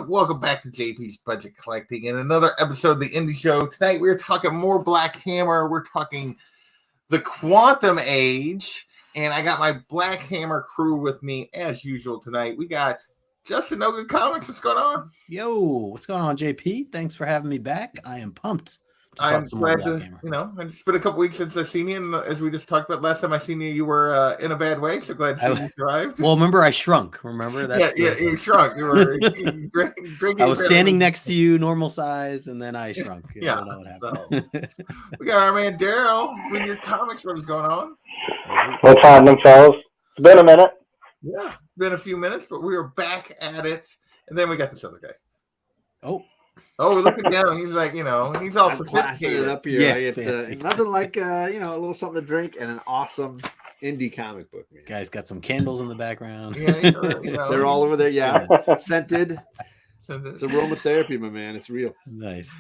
Welcome back to JP's Budget Collecting and another episode of the Indie Show. Tonight we're talking more Black Hammer. We're talking the Quantum Age, and I got my Black Hammer crew with me as usual tonight. We got Justin No Good Comics. What's going on? Yo, what's going on, JP? Thanks for having me back. I am pumped. I'm glad to, it's been a couple weeks since I've seen you, and as we just talked about last time I seen you, you were in a bad way, so glad to see you survived. Well, remember I shrunk, remember? You shrunk. You were drinking. I was standing next to you, normal size, and then I shrunk. Yeah. I don't know what happened. We got our man Daryl with your comics. What is going on? What's happening, fellas? It's been a minute. Yeah, been a few minutes, but we are back at it. And then we got this other guy. Oh, look at him. He's like, he's all sophisticated up here. Yeah, I get nothing like a little something to drink and an awesome indie comic book. Man. Guys got some candles in the background. Yeah, they're all over there. Yeah, scented. It's aromatherapy, my man. It's real. Nice.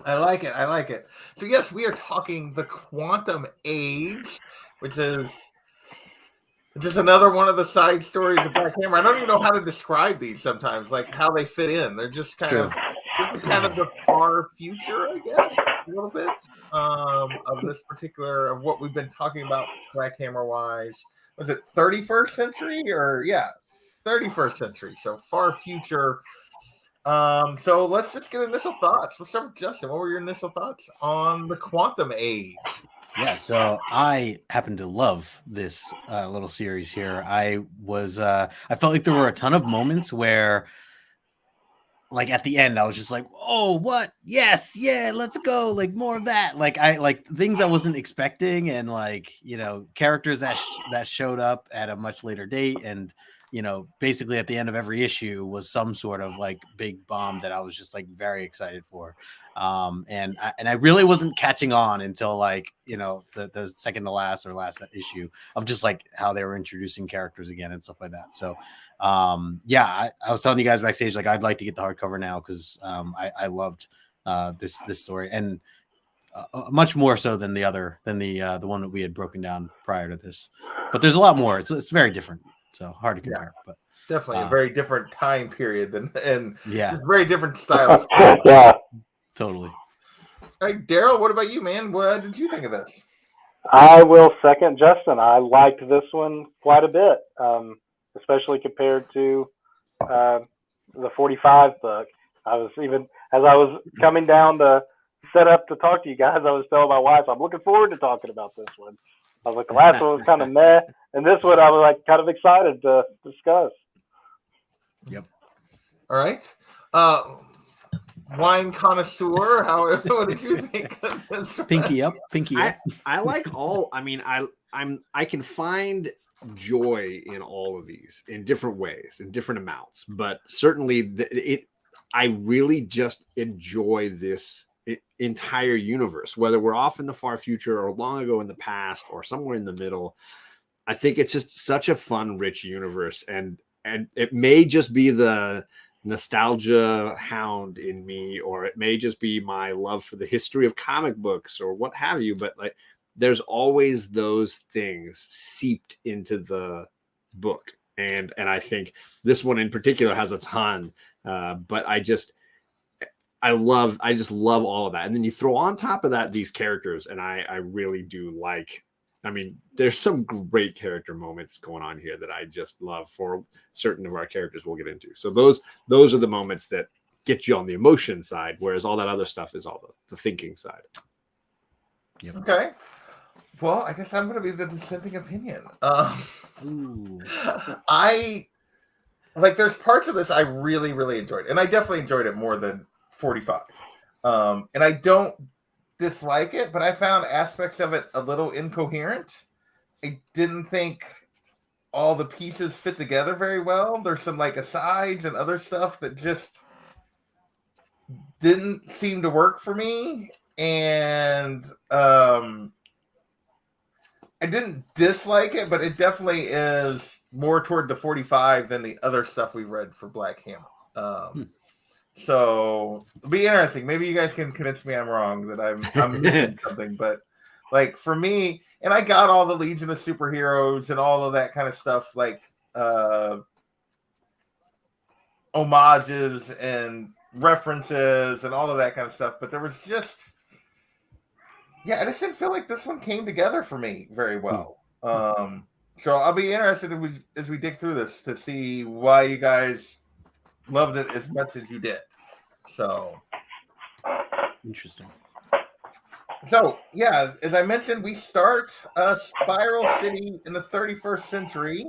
I like it. So yes, we are talking the Quantum Age, which is just another one of the side stories of Black Hammer. I don't even know how to describe these sometimes, like how they fit in. They're just kind of the far future, I guess, a little bit of this particular of what we've been talking about Black Hammer wise. Was it 31st century or 31st century? So far future. So let's just get initial thoughts. Let's start with Justin. What were your initial thoughts on the Quantum Age? Yeah, so I happen to love this little series here. I felt like there were a ton of moments where, like at the end, I was just like, "Oh, what? Yes, yeah, let's go! Like more of that!" Like things I wasn't expecting, and characters that showed up at a much later date, and basically at the end of every issue was some sort of like big bomb that I was just like very excited for. And I really wasn't catching on until the second to last or last issue of just like how they were introducing characters again and stuff like that. So I was telling you guys backstage, like I'd like to get the hardcover now because I loved this story, and much more so than the one that we had broken down prior to this. But there's a lot more. It's very different. So hard to compare, but definitely a very different time period and very different styles. Yeah, totally. All right, Daryl, what about you, man? What did you think of this? I will second Justin. I liked this one quite a bit, especially compared to the 45 book. I was even as I was coming down to set up to talk to you guys, I was telling my wife I'm looking forward to talking about this one. I was like, the last one was kind of meh, and this one I was like kind of excited to discuss. Yep. All right. Wine connoisseur, what did you think of this? Pinky up. I like all. I mean, I can find joy in all of these in different ways, in different amounts, but certainly I really just enjoy this entire universe, whether we're off in the far future or long ago in the past or somewhere in the middle. I think it's just such a fun, rich universe, and it may just be the nostalgia hound in me, or it may just be my love for the history of comic books or what have you, but like there's always those things seeped into the book, and I think this one in particular has a ton, but I just love all of that. And then you throw on top of that these characters, and I really do like. I mean, there's some great character moments going on here that I just love for certain of our characters we'll get into. So those are the moments that get you on the emotion side, whereas all that other stuff is all the thinking side. Yep. Okay. Well, I guess I'm going to be the dissenting opinion. There's parts of this I really, really enjoyed, and I definitely enjoyed it more than 45. And I don't dislike it, but I found aspects of it a little incoherent. I didn't think all the pieces fit together very well. There's some like asides and other stuff that just didn't seem to work for me. And I didn't dislike it, but it definitely is more toward the 45 than the other stuff we read for Black Hammer. So it'll be interesting. Maybe you guys can convince me I'm wrong, that I'm missing something. But like for me, and I got all the Legion of Superheroes and all of that kind of stuff, like homages and references and all of that kind of stuff, but there was just, I just didn't feel like this one came together for me very well. So I'll be interested as we dig through this to see why you guys loved it as much as you did. So Interesting. So, as I mentioned, we start Spiral City in the 31st century,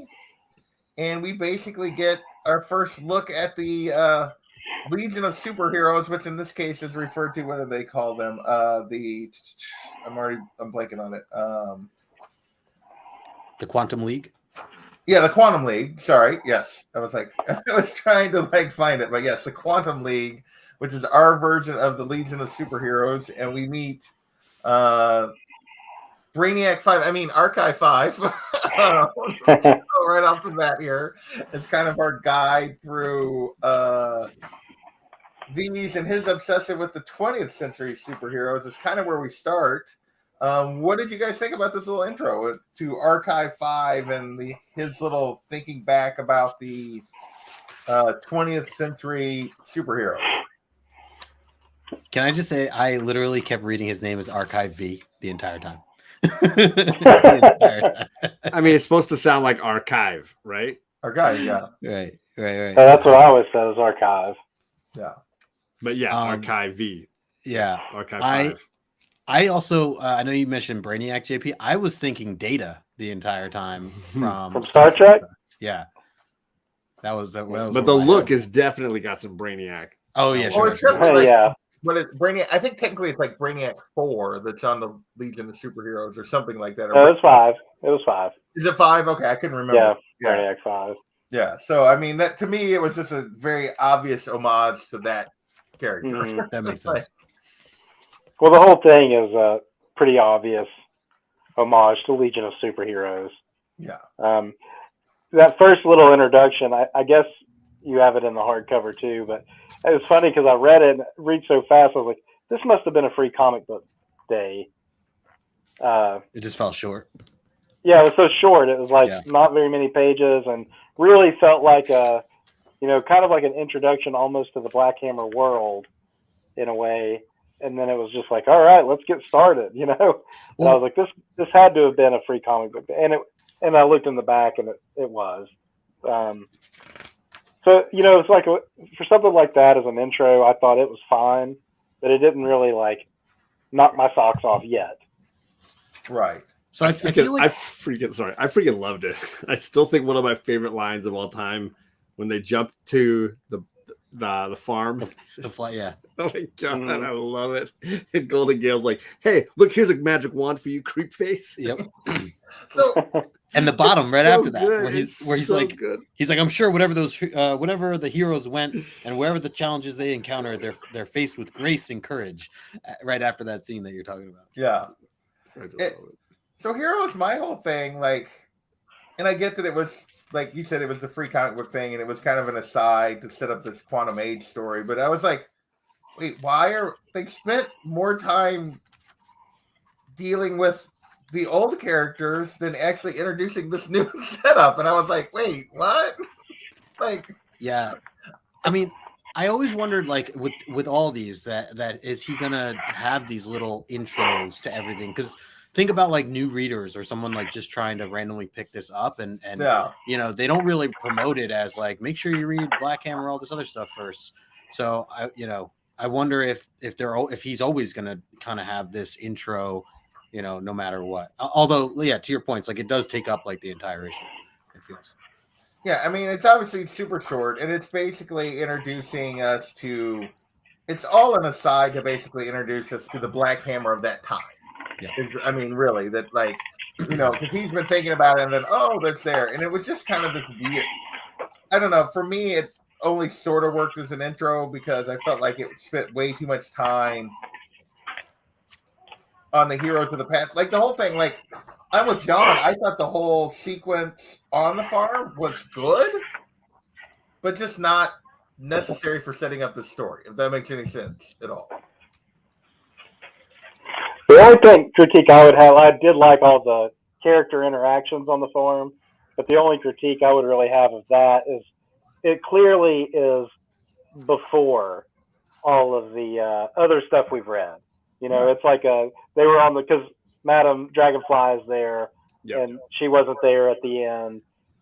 and we basically get our first look at the Legion of Superheroes, which in this case is referred to, what do they call them? I'm blanking on it. The Quantum League? Yeah, the Quantum League. Sorry. Yes. I was trying to find it, but yes, the Quantum League, which is our version of the Legion of Superheroes, and we meet Brainiac 5, Archive 5, right off the bat here. It's kind of our guide through these, and his obsession with the 20th century superheroes is kind of where we start. What did you guys think about this little intro to Archive 5 and his little thinking back about the 20th century superheroes? Can I just say I literally kept reading his name as Archive V the entire time. It's supposed to sound like archive, right? Archive, yeah. Right. That's what I always said is archive. Yeah. But yeah, Archive V. Yeah. Archive 5. I also, I know you mentioned Brainiac, JP. I was thinking Data the entire time from Star Trek. Yeah. That was but the look is definitely got some Brainiac. Oh, yeah. Well, Sure. Yeah. But it's Brainiac. I think technically it's like Brainiac 4 that's on the Legion of Superheroes or something like that. No, it was 5. Is it 5? Okay, I couldn't remember. Yeah, Brainiac 5. Yeah. So that to me, it was just a very obvious homage to that character. Mm-hmm. That makes sense. Well, the whole thing is a pretty obvious homage to Legion of Superheroes. Yeah. That first little introduction, I guess you have it in the hardcover too, but it was funny because I read it and read so fast. I was like, this must have been a free comic book day. It just fell short. Yeah, it was so short. It was not very many pages and really felt like kind of like an introduction almost to the Black Hammer world in a way. And then it was just like, all right, let's get started, And I was like, this had to have been a free comic book. And I looked in the back and it was. So, it's like for something like that as an intro, I thought it was fine, but it didn't really knock my socks off yet. Right. So I feel like I freaking loved it. I still think one of my favorite lines of all time when they jump to the farm. The fly, yeah. Oh my god, I love it. And Golden Gale's like, "Hey, look, here's a magic wand for you, creep face." Yep. So, and the bottom right after that, good. where he's so like, good. He's like, I'm sure whatever the heroes went and wherever the challenges they encounter, they're faced with grace and courage. Right after that scene that you're talking about. yeah. I just love it. So Heroes, my whole thing, and I get that it was, like you said, it was the free comic book thing, and it was kind of an aside to set up this Quantum Age story. But I was like, wait, they spent more time dealing with the old characters than actually introducing this new setup? And I was like, wait, what? Yeah. I always wondered, with all these, that is he gonna have these little intros to everything? Because think about new readers or someone just trying to randomly pick this up and yeah. They don't really promote it as make sure you read Black Hammer, all this other stuff first. So I wonder if he's always gonna kind of have this intro, no matter what. Although, yeah, to your points, it does take up the entire issue. It feels. Yeah, it's obviously super short, and it's basically introducing us to. It's all an aside to basically introduce us to the Black Hammer of that time. Yeah. Really, that because he's been thinking about it, and then that's there, and it was just kind of this weird. I don't know. For me, it only sort of worked as an intro because I felt like it spent way too much time on the heroes of the past. The whole thing, I'm with John. I thought the whole sequence on the farm was good, but just not necessary for setting up the story, if that makes any sense at all. The only critique I would have, I did like all the character interactions on the farm, but the only critique I would really have of that is it clearly is before all of the other stuff we've read. You know, Yeah. it's like they were on because Madam Dragonfly is there, Yep. and she wasn't there at the end.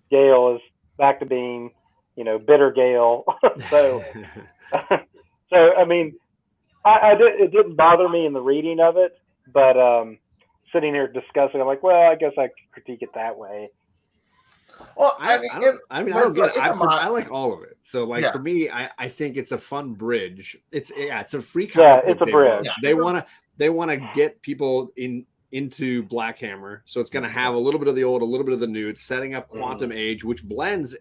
Gale is back to being, bitter Gale. so I mean, it didn't bother me in the reading of it, but sitting here discussing, I'm like, well, I guess I could critique it that way. Well, I don't get it. I like like all of it. So like Yeah. for me, I think it's a fun bridge. It's a free Yeah, comic it's a book day bridge. book. Yeah. They wanna get people into Black Hammer. So it's gonna have a little bit of the old, a little bit of the new. It's setting up Quantum Age, which blends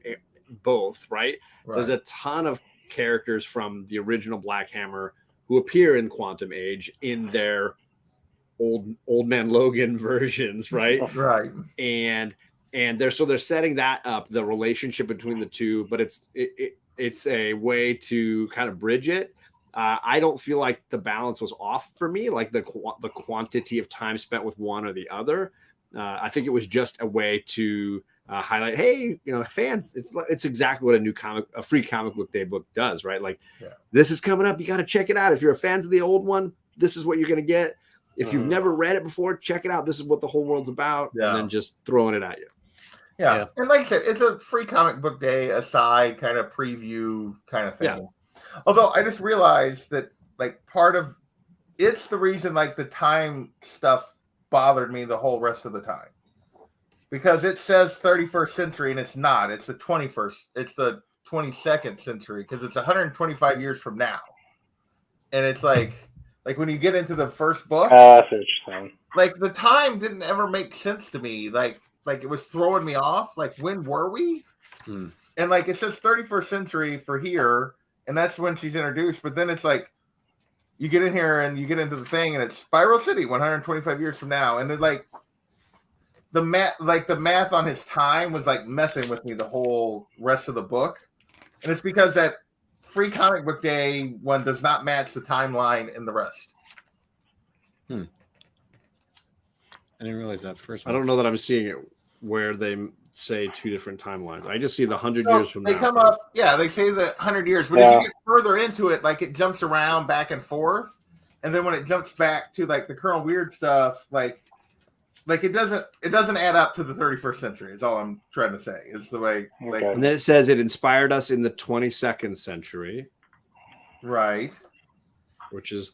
both, right? There's a ton of characters from the original Black Hammer who appear in Quantum Age in their old man Logan versions, right? right. and they're setting that up, the relationship between the two, but it's a way to kind of bridge it. I don't feel like the balance was off for me, like the quantity of time spent with one or the other. I think it was just a way to highlight, hey, fans, it's exactly what a free comic book day book does, right? Like, this is coming up, you got to check it out. If you're a fan of the old one, this is what you're going to get. If you've never read it before, check it out. This is what the whole world's about, and then just throwing it at you. Yeah. And like I said, it's a free comic book day aside kind of preview kind of thing. Yeah. Although I just realized that like part of it's the reason like the time stuff bothered me the whole rest of the time. Because it says 31st century and it's not. It's the 21st. It's the 22nd century because it's 125 years from now. And it's like when you get into the first book, That's interesting. like the time didn't ever make sense to me. Like it was throwing me off. Like, when were we? And like it says 31st century for here, and that's when she's introduced. But then it's like you get in here and you get into the thing, and it's Spiral City, 125 years from now, and then like the math on his time was like messing with me the whole rest of the book, and it's because that free comic book day one does not match the timeline in the rest. I didn't realize that first I one. don't know that I'm seeing it where they say two different timelines. I just see the 100 So years from they now. come up, they say the 100 years, but if you get further into it, like it jumps around back and forth, and then when it jumps back to like the Colonel Weird stuff, like it doesn't add up to the 31st century. Is all I'm trying to say. It's the way, like, Okay. And then it says it inspired us in the 22nd century, right?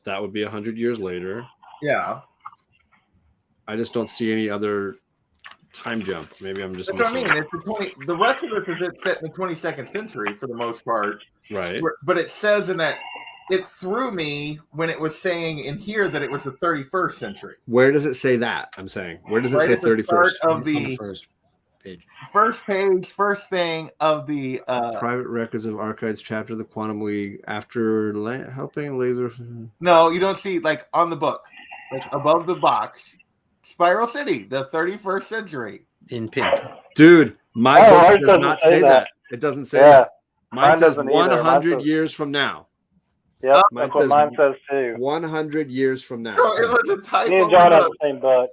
that would be 100 years later. Yeah, I just don't see any other time jump. Maybe I'm just that's what I missing mean. It's the rest of it is set in the 22nd century for the most part, right. but it says in that it threw me when it was saying in here that it was the 31st century. Where does it say that? I'm saying, where does it Right say at the start 31st? of On the the first page. first page, first thing of the Private records of archives chapter of the Quantum League after helping laser. no, you don't see like on the book, like above the box, Spiral City, the 31st century. In pink. Dude, my Oh, book ours does doesn't not say say that. that. It doesn't say Yeah. that. Mine Mine says doesn't either. Mine 100 says- years from now. Yep, Mine that's what says- mine says too. 100 years from now. So it was a typo. Me and John have the same book.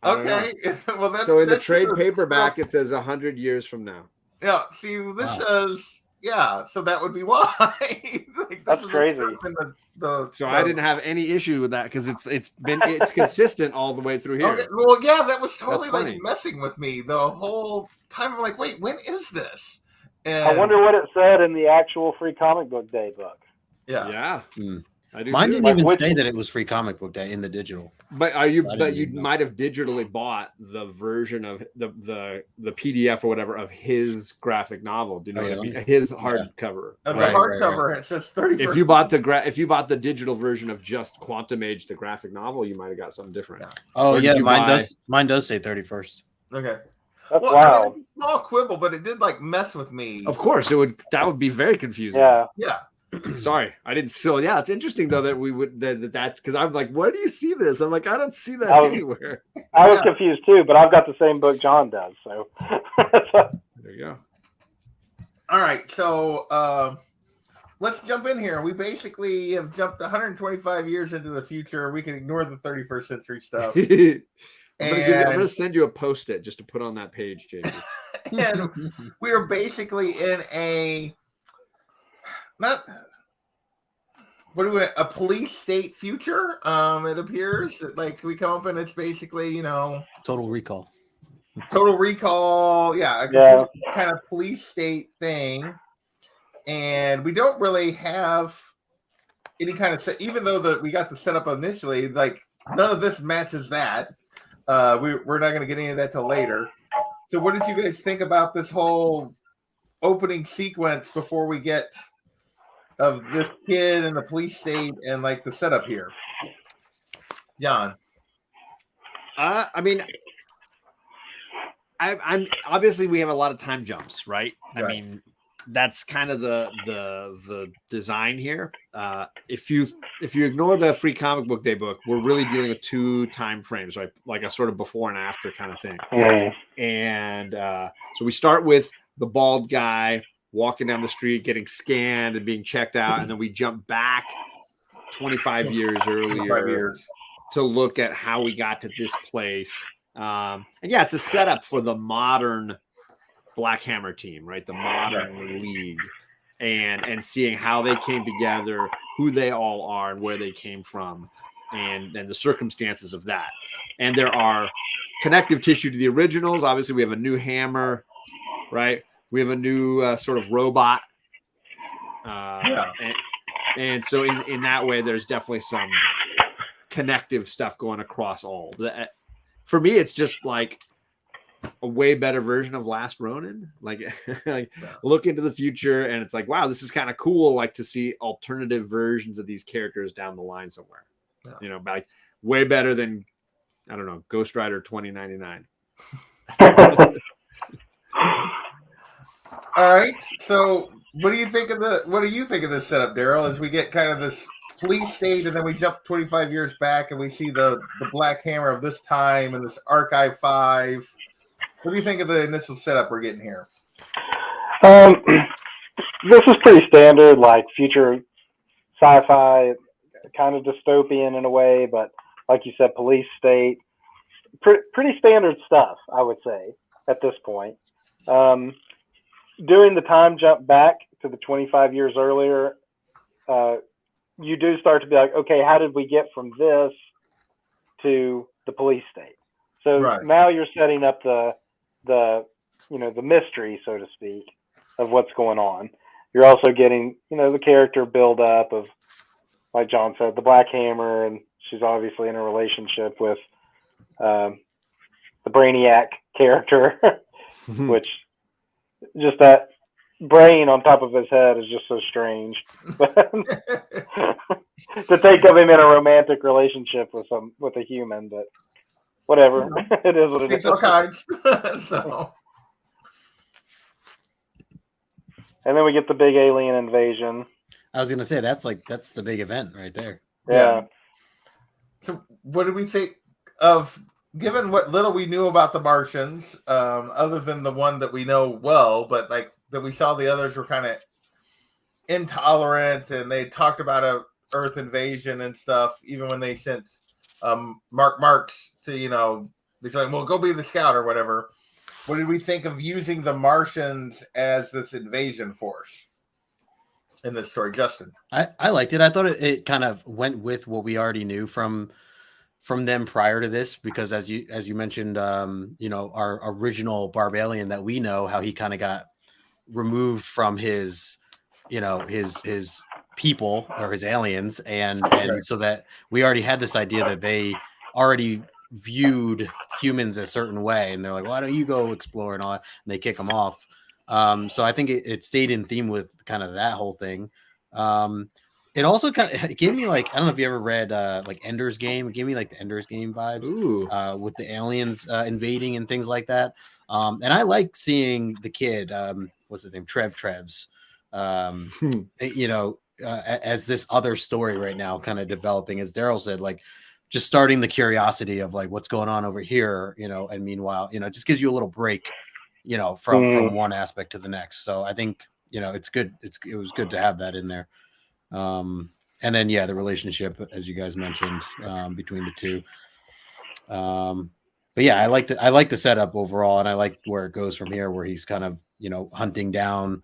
I don't know. Okay, well that's So in the that's trade just- paperback, it says 100 years from now. Yeah, see, this Wow. says so that would be why. Like, That's this is crazy. The So I didn't have any issue with that because it's consistent all the way through here. Okay, well, yeah, that was totally That's like funny. messing with me the whole time. I'm like, wait, when is this? And I wonder what it said in the actual free comic book day book. Yeah. Yeah, Hmm. I do. Mine too. didn't Like even which- say that it was free comic book day in the digital. But I you didn't know. might have digitally bought the version of the PDF or whatever of his graphic novel. Do you know Oh, what I yeah. mean? His hardcover. And Right, the hardcover it says 31st. If you bought the digital version of just Quantum Age, the graphic novel, you might have got something different. Yeah. Oh Or did yeah, you mine buy- does say 31st. Okay. That's Well, wild. it's a small quibble, but it did like mess with me. Of course, that would be very confusing. Yeah. Yeah. Sorry, I didn't. Still, yeah, it's interesting though that we would that because I'm like, where do you see this? I'm like, I don't see that I was- anywhere. I was Yeah. confused too, but I've got the same book John does. So There you go. All right, so let's jump in here. We basically have jumped 125 years into the future. We can ignore the 31st century stuff. I'm And gonna send you a post-it just to put on that page, JP. and we are basically in a a police state future. It appears that, like, we come up and it's basically, Total Recall. Total Recall, yeah, Yeah. kind of police state thing, and we don't really have any kind of even though we got the setup initially, like none of this matches that. We're not going to get any of that till later. So, what did you guys think about this whole opening sequence before we get of this kid in the police state and like the setup here, John? I mean, I'm obviously we have a lot of time jumps, right? I mean, that's kind of the design here. If you ignore the Free Comic Book Day book, we're really dealing with 2 time frames, right? Like a sort of before and after kind of thing. And so we start with the bald guy walking down the street, getting scanned and being checked out, and then we jump back 25 years earlier to look at how we got to this place. And yeah, it's a setup for the modern Black Hammer team, right? The modern league, and seeing how they came together, who they all are, and where they came from, and the circumstances of that. And there are connective tissue to the originals. Obviously, we have a new hammer, right? We have a new sort of robot. And so in that way, there's definitely some connective stuff going across all. For me, it's just like a way better version of Last Ronin. Like look into the future, and it's like, wow, this is kind of cool. Like to see alternative versions of these characters down the line somewhere. Yeah. Like way better than, I don't know, Ghost Rider 2099. All right. So what do you think of this setup, Daryl, as we get kind of this police state and then we jump 25 years back and we see the Black Hammer of this time and this Archive 5? What do you think of the initial setup we're getting here? This is pretty standard, like future sci-fi, kind of dystopian in a way, but like you said, police state, pretty standard stuff, I would say, at this point. During the time jump back to the 25 years earlier, you do start to be like, okay, how did we get from this to the police state? So now you're setting up the mystery, so to speak, of what's going on. You're also getting, the character build up of, like John said, the Black Hammer, and she's obviously in a relationship with the Brainiac character, which just that brain on top of his head is just so strange. To think of him in a romantic relationship with a human, but whatever. It is what it is. All kinds. So. And then we get the big alien invasion. I was gonna say that's the big event right there. Yeah. So what did we think of, given what little we knew about the Martians, other than the one that we know well, but like that we saw the others were kind of intolerant and they talked about a Earth invasion and stuff, even when they sent Marks to, they're like, well, go be the scout or whatever. What did we think of using the Martians as this invasion force in this story, Justin? I liked it. I thought it kind of went with what we already knew from them prior to this, because as you mentioned, our original Barbalian that we know, how he kind of got removed from his people or his aliens, and so that we already had this idea that they already viewed humans a certain way, and they're like, why don't you go explore and all that, and they kick them off. So I think it stayed in theme with kind of that whole thing. It also it gave me, like, I don't know if you ever read like Ender's Game. It gave me like the Ender's Game vibes with the aliens invading and things like that. And I like seeing the kid, what's his name, Trevs, as this other story right now, kind of developing, as Daryl said, like just starting the curiosity of like what's going on over here, and meanwhile, it just gives you a little break, from one aspect to the next. So I think, it's good. It was good to have that in there. And then, the relationship, as you guys mentioned, between the two. but yeah, I like the setup overall, and I like where it goes from here, where he's kind of hunting down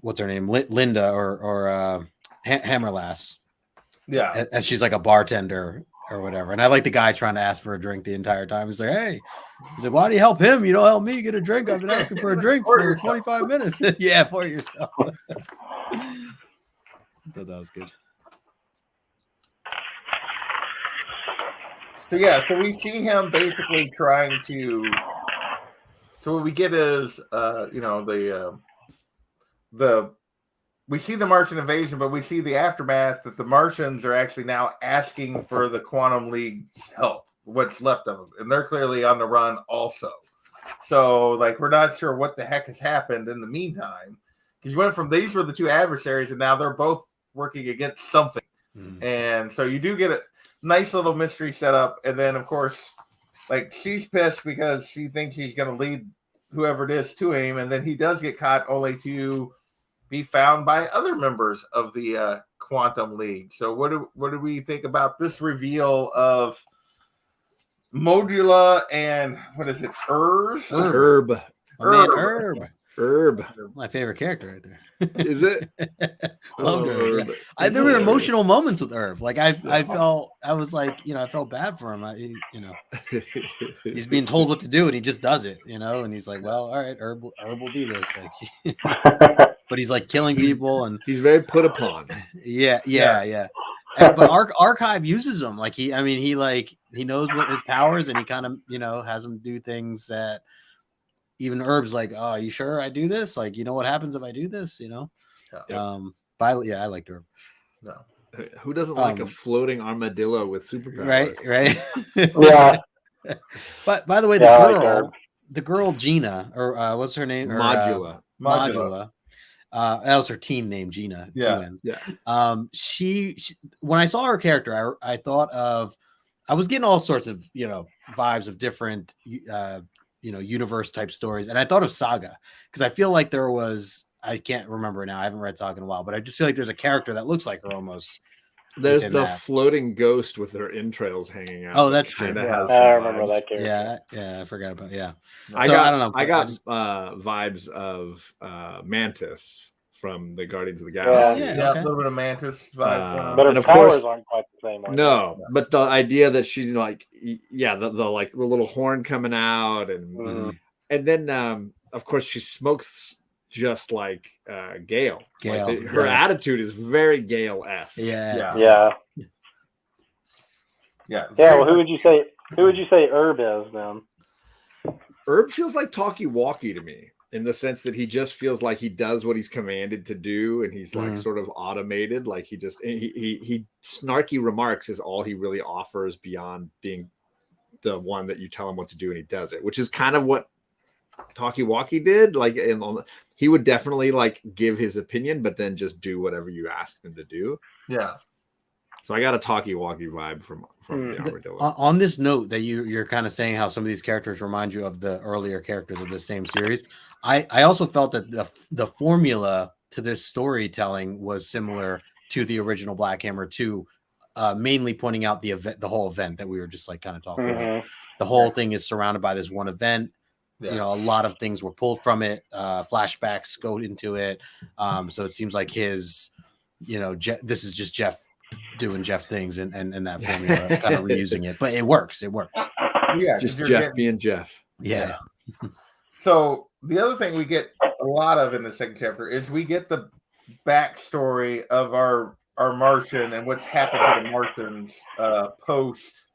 what's her name, Linda or Hammerlass, Yeah. as she's like a bartender or whatever. And I like the guy trying to ask for a drink the entire time. He's like, hey, he's like, why do you help him? You don't help me get a drink. I've been asking for a drink for 25 minutes. Yeah, for yourself. I thought that was good. So yeah, so we see him basically trying to. So what we get is, we see the Martian invasion, but we see the aftermath that the Martians are actually now asking for the Quantum League's help, what's left of them, and they're clearly on the run also. So like we're not sure what the heck has happened in the meantime, because you went from these were the two adversaries, and now they're both working against something, and so you do get a nice little mystery set up, and then of course, like she's pissed because she thinks he's going to lead whoever it is to him, and then he does get caught, only to be found by other members of the Quantum League. So what do we think about this reveal of Modula and what is it, Herb. Herb. My favorite character right there. Is it? Loved Herb. Yeah. There were emotional moments with Herb. Like I felt, I was like, I felt bad for him. He's being told what to do and he just does it, and he's like, well, all right, Herb will do this. Like, but he's like killing people and he's very put upon. Yeah. But Archive uses him. Like he knows what his powers, and he kind of, has him do things that even Herb's like, oh, are you sure I do this? Like, what happens if I do this? Yeah. But I liked Herb. No. Who doesn't like a floating armadillo with superpowers? Right. Yeah. But by the way, the girl Gina, or what's her name? Modula. Modula. That was her teen name, Gina. Yeah. She when I saw her character, I thought of, I was getting all sorts of vibes of different universe type stories, and I thought of Saga because I feel like there was, I can't remember now, I haven't read Saga in a while, but I just feel like there's a character that looks like her almost. There's the floating ghost with her entrails hanging out. Oh, that's true. I remember that character. Yeah, I forgot about. Yeah, I don't know. I got vibes of Mantis from the Guardians of the Galaxy. Yeah, a little bit of Mantis vibe. But her powers aren't quite the same. No, but the idea that she's like, the little horn coming out, and then of course she smokes just like Gale. Like her attitude is very Gale-esque. Yeah. Well, who would you say Herb is then? Herb feels like talkie-walkie to me, in the sense that he just feels like he does what he's commanded to do, and he's like sort of automated. Like he snarky remarks is all he really offers beyond being the one that you tell him what to do and he does it, which is kind of what talkie-walkie did. Like he would definitely like give his opinion, but then just do whatever you asked him to do. Yeah. So I got a talkie-walkie vibe from the armadillo. On this note that you're kind of saying how some of these characters remind you of the earlier characters of the same series. I also felt that the formula to this storytelling was similar to the original Black Hammer 2, mainly pointing out the whole event that we were just like kind of talking about. The whole thing is surrounded by this one event. A lot of things were pulled from it. Flashbacks go into it. So it seems like his, this is just Jeff doing Jeff things and that formula, kind of reusing it, but it works. Yeah, just Jeff being Jeff. Yeah. So the other thing we get a lot of in the second chapter is we get the backstory of our Martian and what's happened to the Martians post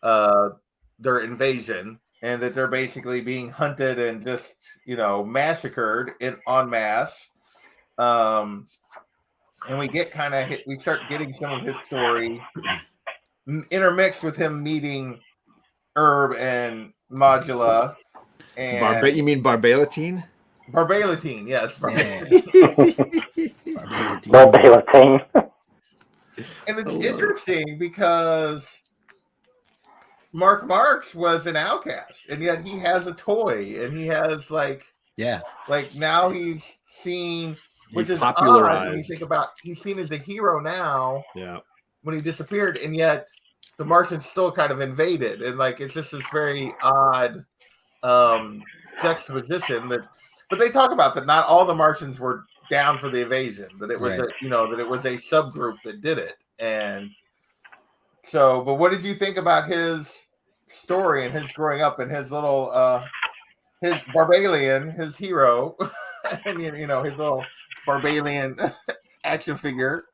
their invasion, and that they're basically being hunted and just massacred en masse. And we get we start getting some of his story intermixed with him meeting Herb and Modula. And you mean Barbalatine? Barbalatine, yes. Barbalatine. And it's interesting because Mark Marks was an outcast, and yet he has a toy, and he has like now he's seen, which is popularized. odd when you think about, he's seen as a hero now. Yeah. When he disappeared, and yet the Martians still kind of invaded, and like it's just this very odd juxtaposition that. But they talk about that not all the Martians were down for the invasion, that it was Right. that it was a subgroup that did it, and so. But what did you think about his story and his growing up and his little his Barbalian, his hero, and his little Barbalian action figure?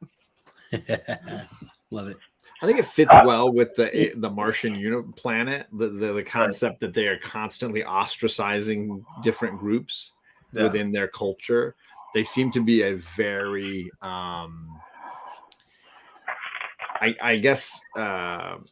Love it. I think it fits well with the Martian planet, the concept that they are constantly ostracizing different groups within their culture. They seem to be a very, I guess,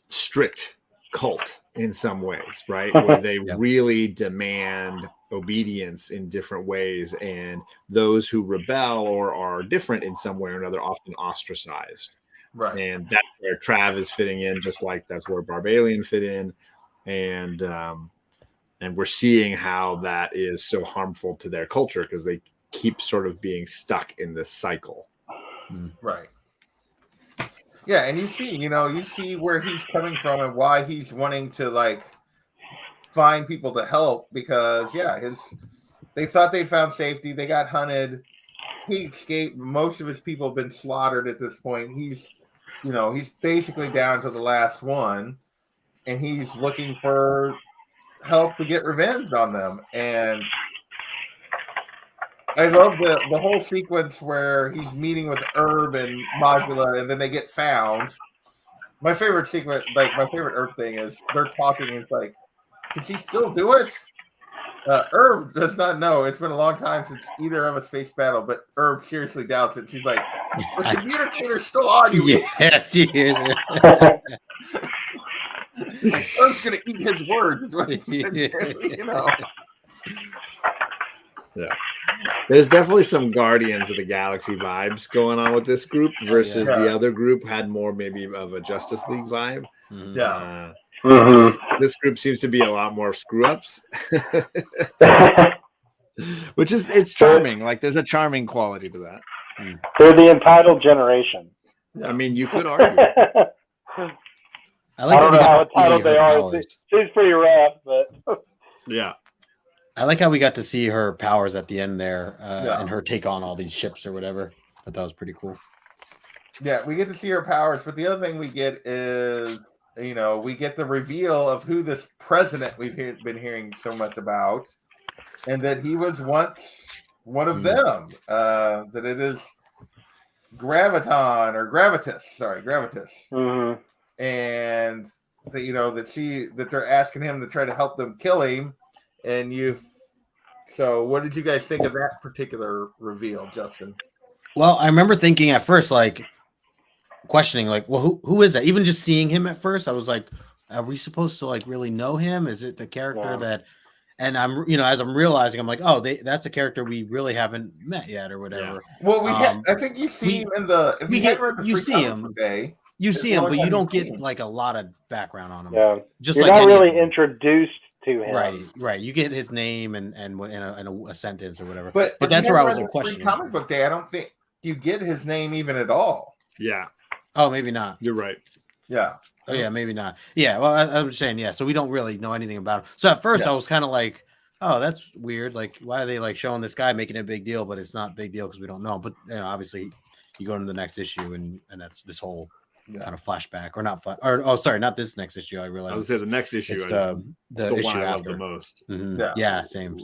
strict cult in some ways, right? Where they really demand obedience in different ways, and those who rebel or are different in some way or another often ostracized. Right. And that's where Trav is fitting in, just like that's where Barbalian fit in, and we're seeing how that is so harmful to their culture because they keep sort of being stuck in this cycle. Right. Yeah, and you see where he's coming from and why he's wanting to like find people to help because they thought they'd found safety, they got hunted, he escaped, most of his people have been slaughtered at this point. He's basically down to the last one, and he's looking for help to get revenge on them. And I love the whole sequence where he's meeting with Herb and Modula, and then they get found. My favorite sequence, like my favorite Herb thing, is they're talking. And it's like, can she still do it? Herb does not know. It's been a long time since either of us faced battle, but Herb seriously doubts it. She's like, the communicator's still on you. Yeah, she hears it. Herb's gonna eat his words. Is what he's been doing, Yeah. There's definitely some Guardians of the Galaxy vibes going on with this group versus the other group had more maybe of a Justice League vibe. Yeah. This group seems to be a lot more screw ups, which is it's charming. Like there's a charming quality to that. They're the entitled generation. I mean, you could argue. I don't know how entitled they are. She's pretty rough, but yeah. I like how we got to see her powers at the end there, and her take on all these ships or whatever. I thought that was pretty cool. Yeah, we get to see her powers, but the other thing we get is, we get the reveal of who this president we've been hearing so much about, and that he was once one of them. That it is Graviton or Gravitas. Sorry, Gravitas. And that they're asking him to try to help them kill him. And so what did you guys think of that particular reveal, Justin? Well, I remember thinking at first, like, questioning, like, well, who is that? Even just seeing him at first, I was like, are we supposed to like really know him? Is it the character that? And I'm, as I'm realizing, I'm like, oh, that's a character we really haven't met yet, or whatever. Yeah. Well, I think you see him in the. If you see him. You see him, but you don't get like a lot of background on him. Yeah, just you're like not really introduced to him. Right. You get his name and in a sentence or whatever. But that's where I was questioning. Comic book day, I don't think you get his name even at all. Yeah. Oh, maybe not. You're right. Yeah. Oh, yeah, maybe not. Yeah. Well, I'm saying, yeah. So we don't really know anything about him. So at first, I was kind of like, oh, that's weird. Like, why are they like showing this guy making it a big deal, but it's not a big deal because we don't know. But obviously, you go into the next issue, and that's this whole kind of flashback, or not not this next issue. I realized. I was gonna say the next issue. It's the issue one I love after the most. Mm-hmm. Yeah, same.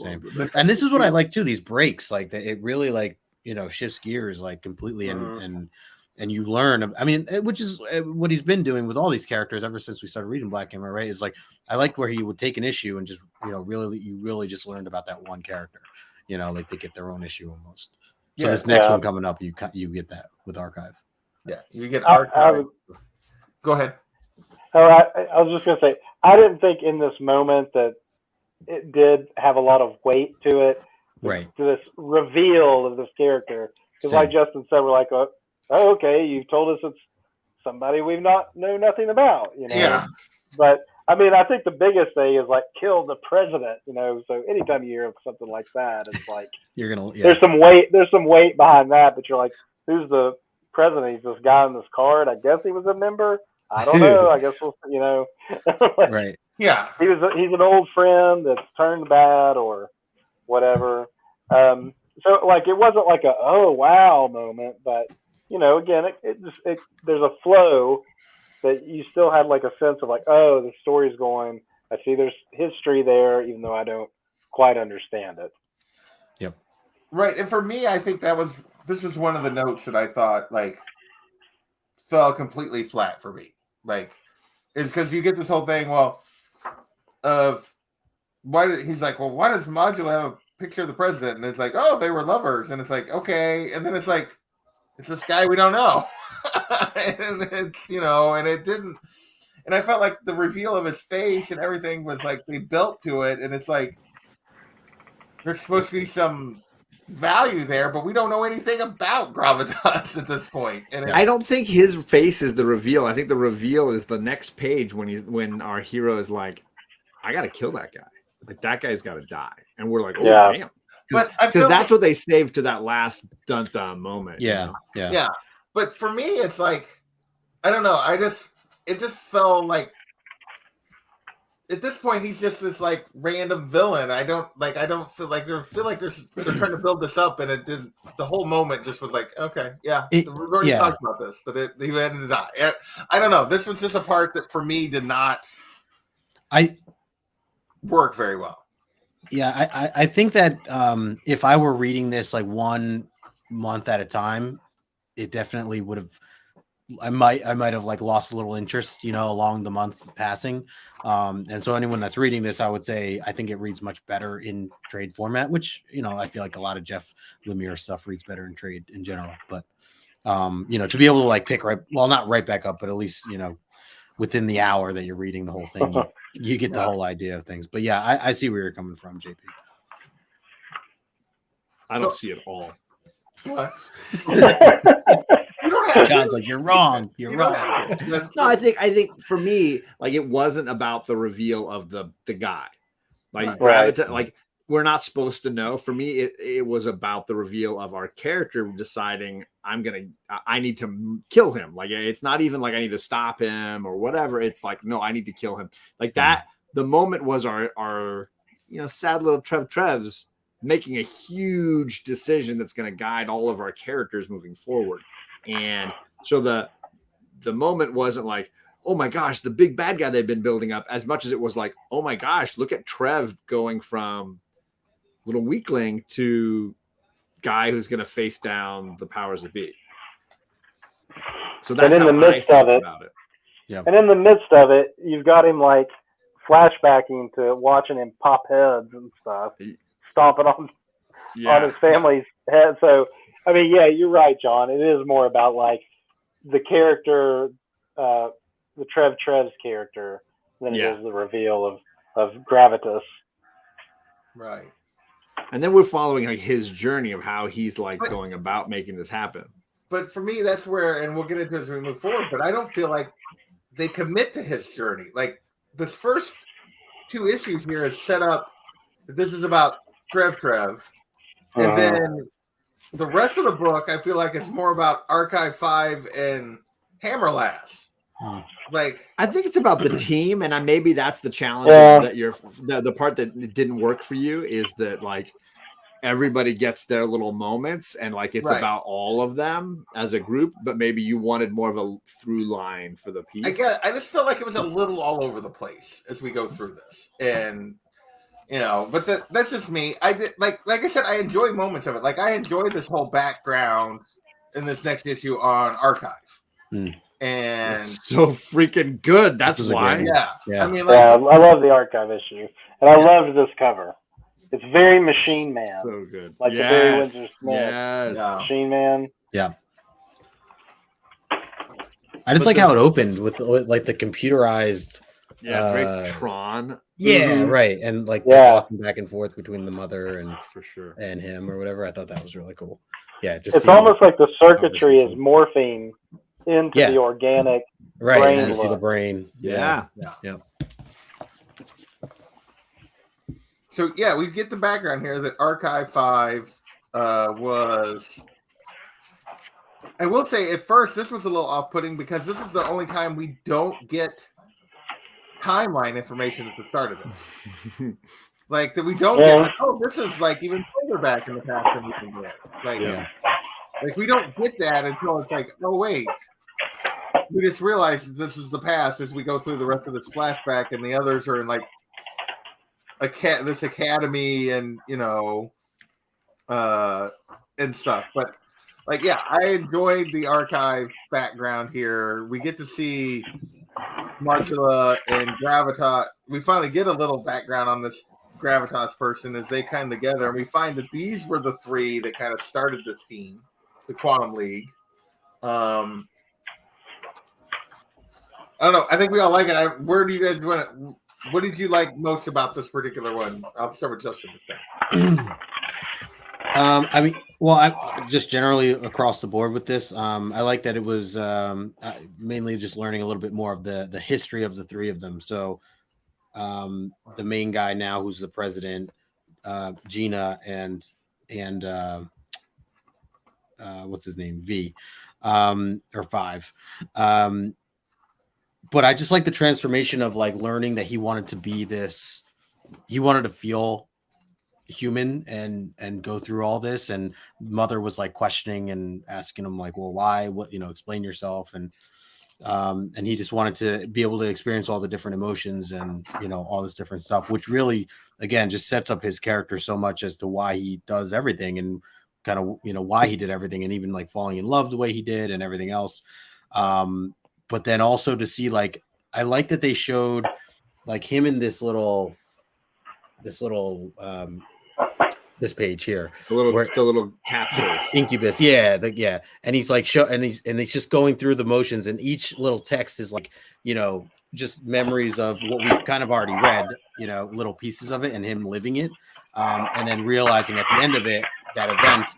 And this is what I like too. These breaks, like it really like shifts gears like completely, and you learn. I mean, which is what he's been doing with all these characters ever since we started reading Black Hammer. Right? Is like I like where he would take an issue and just really just learned about that one character. Like they get their own issue almost. So this next one coming up, you get that with Archive. Yeah, you get Archive. Go ahead. I was just gonna say, I didn't think in this moment that it did have a lot of weight to it, right? To this reveal of this character, because like Justin said, we're like, oh, okay, you've told us it's somebody we've know nothing about, Yeah. But I mean, I think the biggest thing is like kill the president, So anytime you hear of something like that, it's like you're gonna. Yeah. There's some weight behind that, but you're like, who's the president? He's this guy on this card. I guess he was a member I don't know. I guess Right. Yeah. he's an old friend that's turned bad or whatever. So like it wasn't like a oh wow moment, but again there's a flow that you still had like a sense of like, oh, the story's going. I see there's history there, even though I don't quite understand it. Yep. Right. And for me, I think this was one of the notes that I thought like fell completely flat for me. Like, it's because you get this whole thing, well, of he's like, well, why does Modula have a picture of the president? And it's like, oh, they were lovers. And it's like, okay. And then it's like, it's this guy we don't know. And it's, and it didn't. And I felt like the reveal of his face and everything was like they built to it. And it's like, there's supposed to be some value there, but we don't know anything about Gravitas at this point. And I don't think his face is the reveal. I think the reveal is the next page when our hero is like, I got to kill that guy. Like, that guy's got to die. And we're like, oh, damn. Because that's what they saved to that last dun-dun moment. Yeah, yeah. But for me, it's like, I don't know. It just felt like, at this point, he's just this like random villain. I don't feel like they're trying to build this up, and it didn't. The whole moment just was like, okay, yeah, we've already talked about this, but he had to die. I don't know. This was just a part that for me did not work very well. Yeah, I think that if I were reading this like 1 month at a time, it definitely would have. I might have like lost a little interest, along the month passing. And so anyone that's reading this, I would say I think it reads much better in trade format, which I feel like a lot of Jeff Lemire stuff reads better in trade in general. But to be able to like pick not right back up, but at least within the hour that you're reading the whole thing, you get the whole idea of things. But yeah, I see where you're coming from, JP. I don't see it all. What? John's like, you're wrong. You're wrong. No, I think for me, like, it wasn't about the reveal of the guy. Like, like, we're not supposed to know. For me, it was about the reveal of our character deciding I need to kill him. Like, it's not even like I need to stop him or whatever. It's like, no, I need to kill him. Like that. The moment was our sad little Trev's making a huge decision that's going to guide all of our characters moving forward. And so the moment wasn't like, oh my gosh, the big bad guy they've been building up, as much as it was like, oh my gosh, look at Trev going from little weakling to guy who's going to face down the powers that be. So that's and in the midst of it, and in the midst of it, you've got him like flashbacking to watching him pop heads and stuff, stomping on his family's head. So, I mean, yeah, you're right, John. It is more about like the character, the Trev's character, than it is the reveal of Gravitas. Right. And then we're following like his journey of how he's like going about making this happen. But for me, that's where, and we'll get into it as we move forward, but I don't feel like they commit to his journey. Like, the first 2 issues here is set up that this is about Trev. And then the rest of the book, I feel like it's more about Archive 5 and Hammerlass. Like, I think it's about the team, and maybe that's the challenge that the part that didn't work for you is that like everybody gets their little moments, and like it's about all of them as a group, but maybe you wanted more of a through line for the piece. I just felt like it was a little all over the place as we go through this, and but that's just me. I did like I said, I enjoy moments of it. Like, I enjoy this whole background in this next issue on Archive. And it's so freaking good. That's why. Yeah. I mean, I love the Archive issue, and I loved this cover. It's very Machine Man. So good. Like the Barry Windsor Smith. Yes. Machine Man. Yeah. I just like how it opened with like the computerized. Yeah, very Tron. Yeah, right. And like walking back and forth between the mother and for sure and him or whatever. I thought that was really cool. Yeah, it's almost like the circuitry is morphing into the organic brain. And you see the brain. Yeah. So we get the background here that Archive 5 was I will say at first this was a little off-putting because this is the only time we don't get timeline information at the start of this. Like that we don't get like, oh, this is like even further back in the past than we can get. Like, like we don't get that until it's like, oh wait. We just realize this is the past as we go through the rest of this flashback, and the others are in like this academy and and stuff. But like, yeah, I enjoyed the archive background here. We get to see Marcella and Gravitas. We finally get a little background on this Gravitas person as they come together, and we find that these were the three that kind of started this team, the Quantum League. I don't know. I think we all like it. Where do you guys want it? What did you like most about this particular one? I'll start with Justin. I mean, well, I just generally across the board with this. I like that it was mainly just learning a little bit more of the history of the three of them. So the main guy now, who's the president, Gina, and what's his name, V, or Five. But I just like the transformation of like learning that he wanted to be this. He wanted to feel human and go through all this, and Mother was like questioning and asking him like, well, why, what, explain yourself, and he just wanted to be able to experience all the different emotions and all this different stuff, which really again just sets up his character so much as to why he does everything and kind of why he did everything, and even like falling in love the way he did and everything else. But then also to see, like, I like that they showed like him in this page here, the little capsules, incubus, and he's like and he's just going through the motions, and each little text is like just memories of what we've kind of already read, little pieces of it, and him living it, and then realizing at the end of it that event,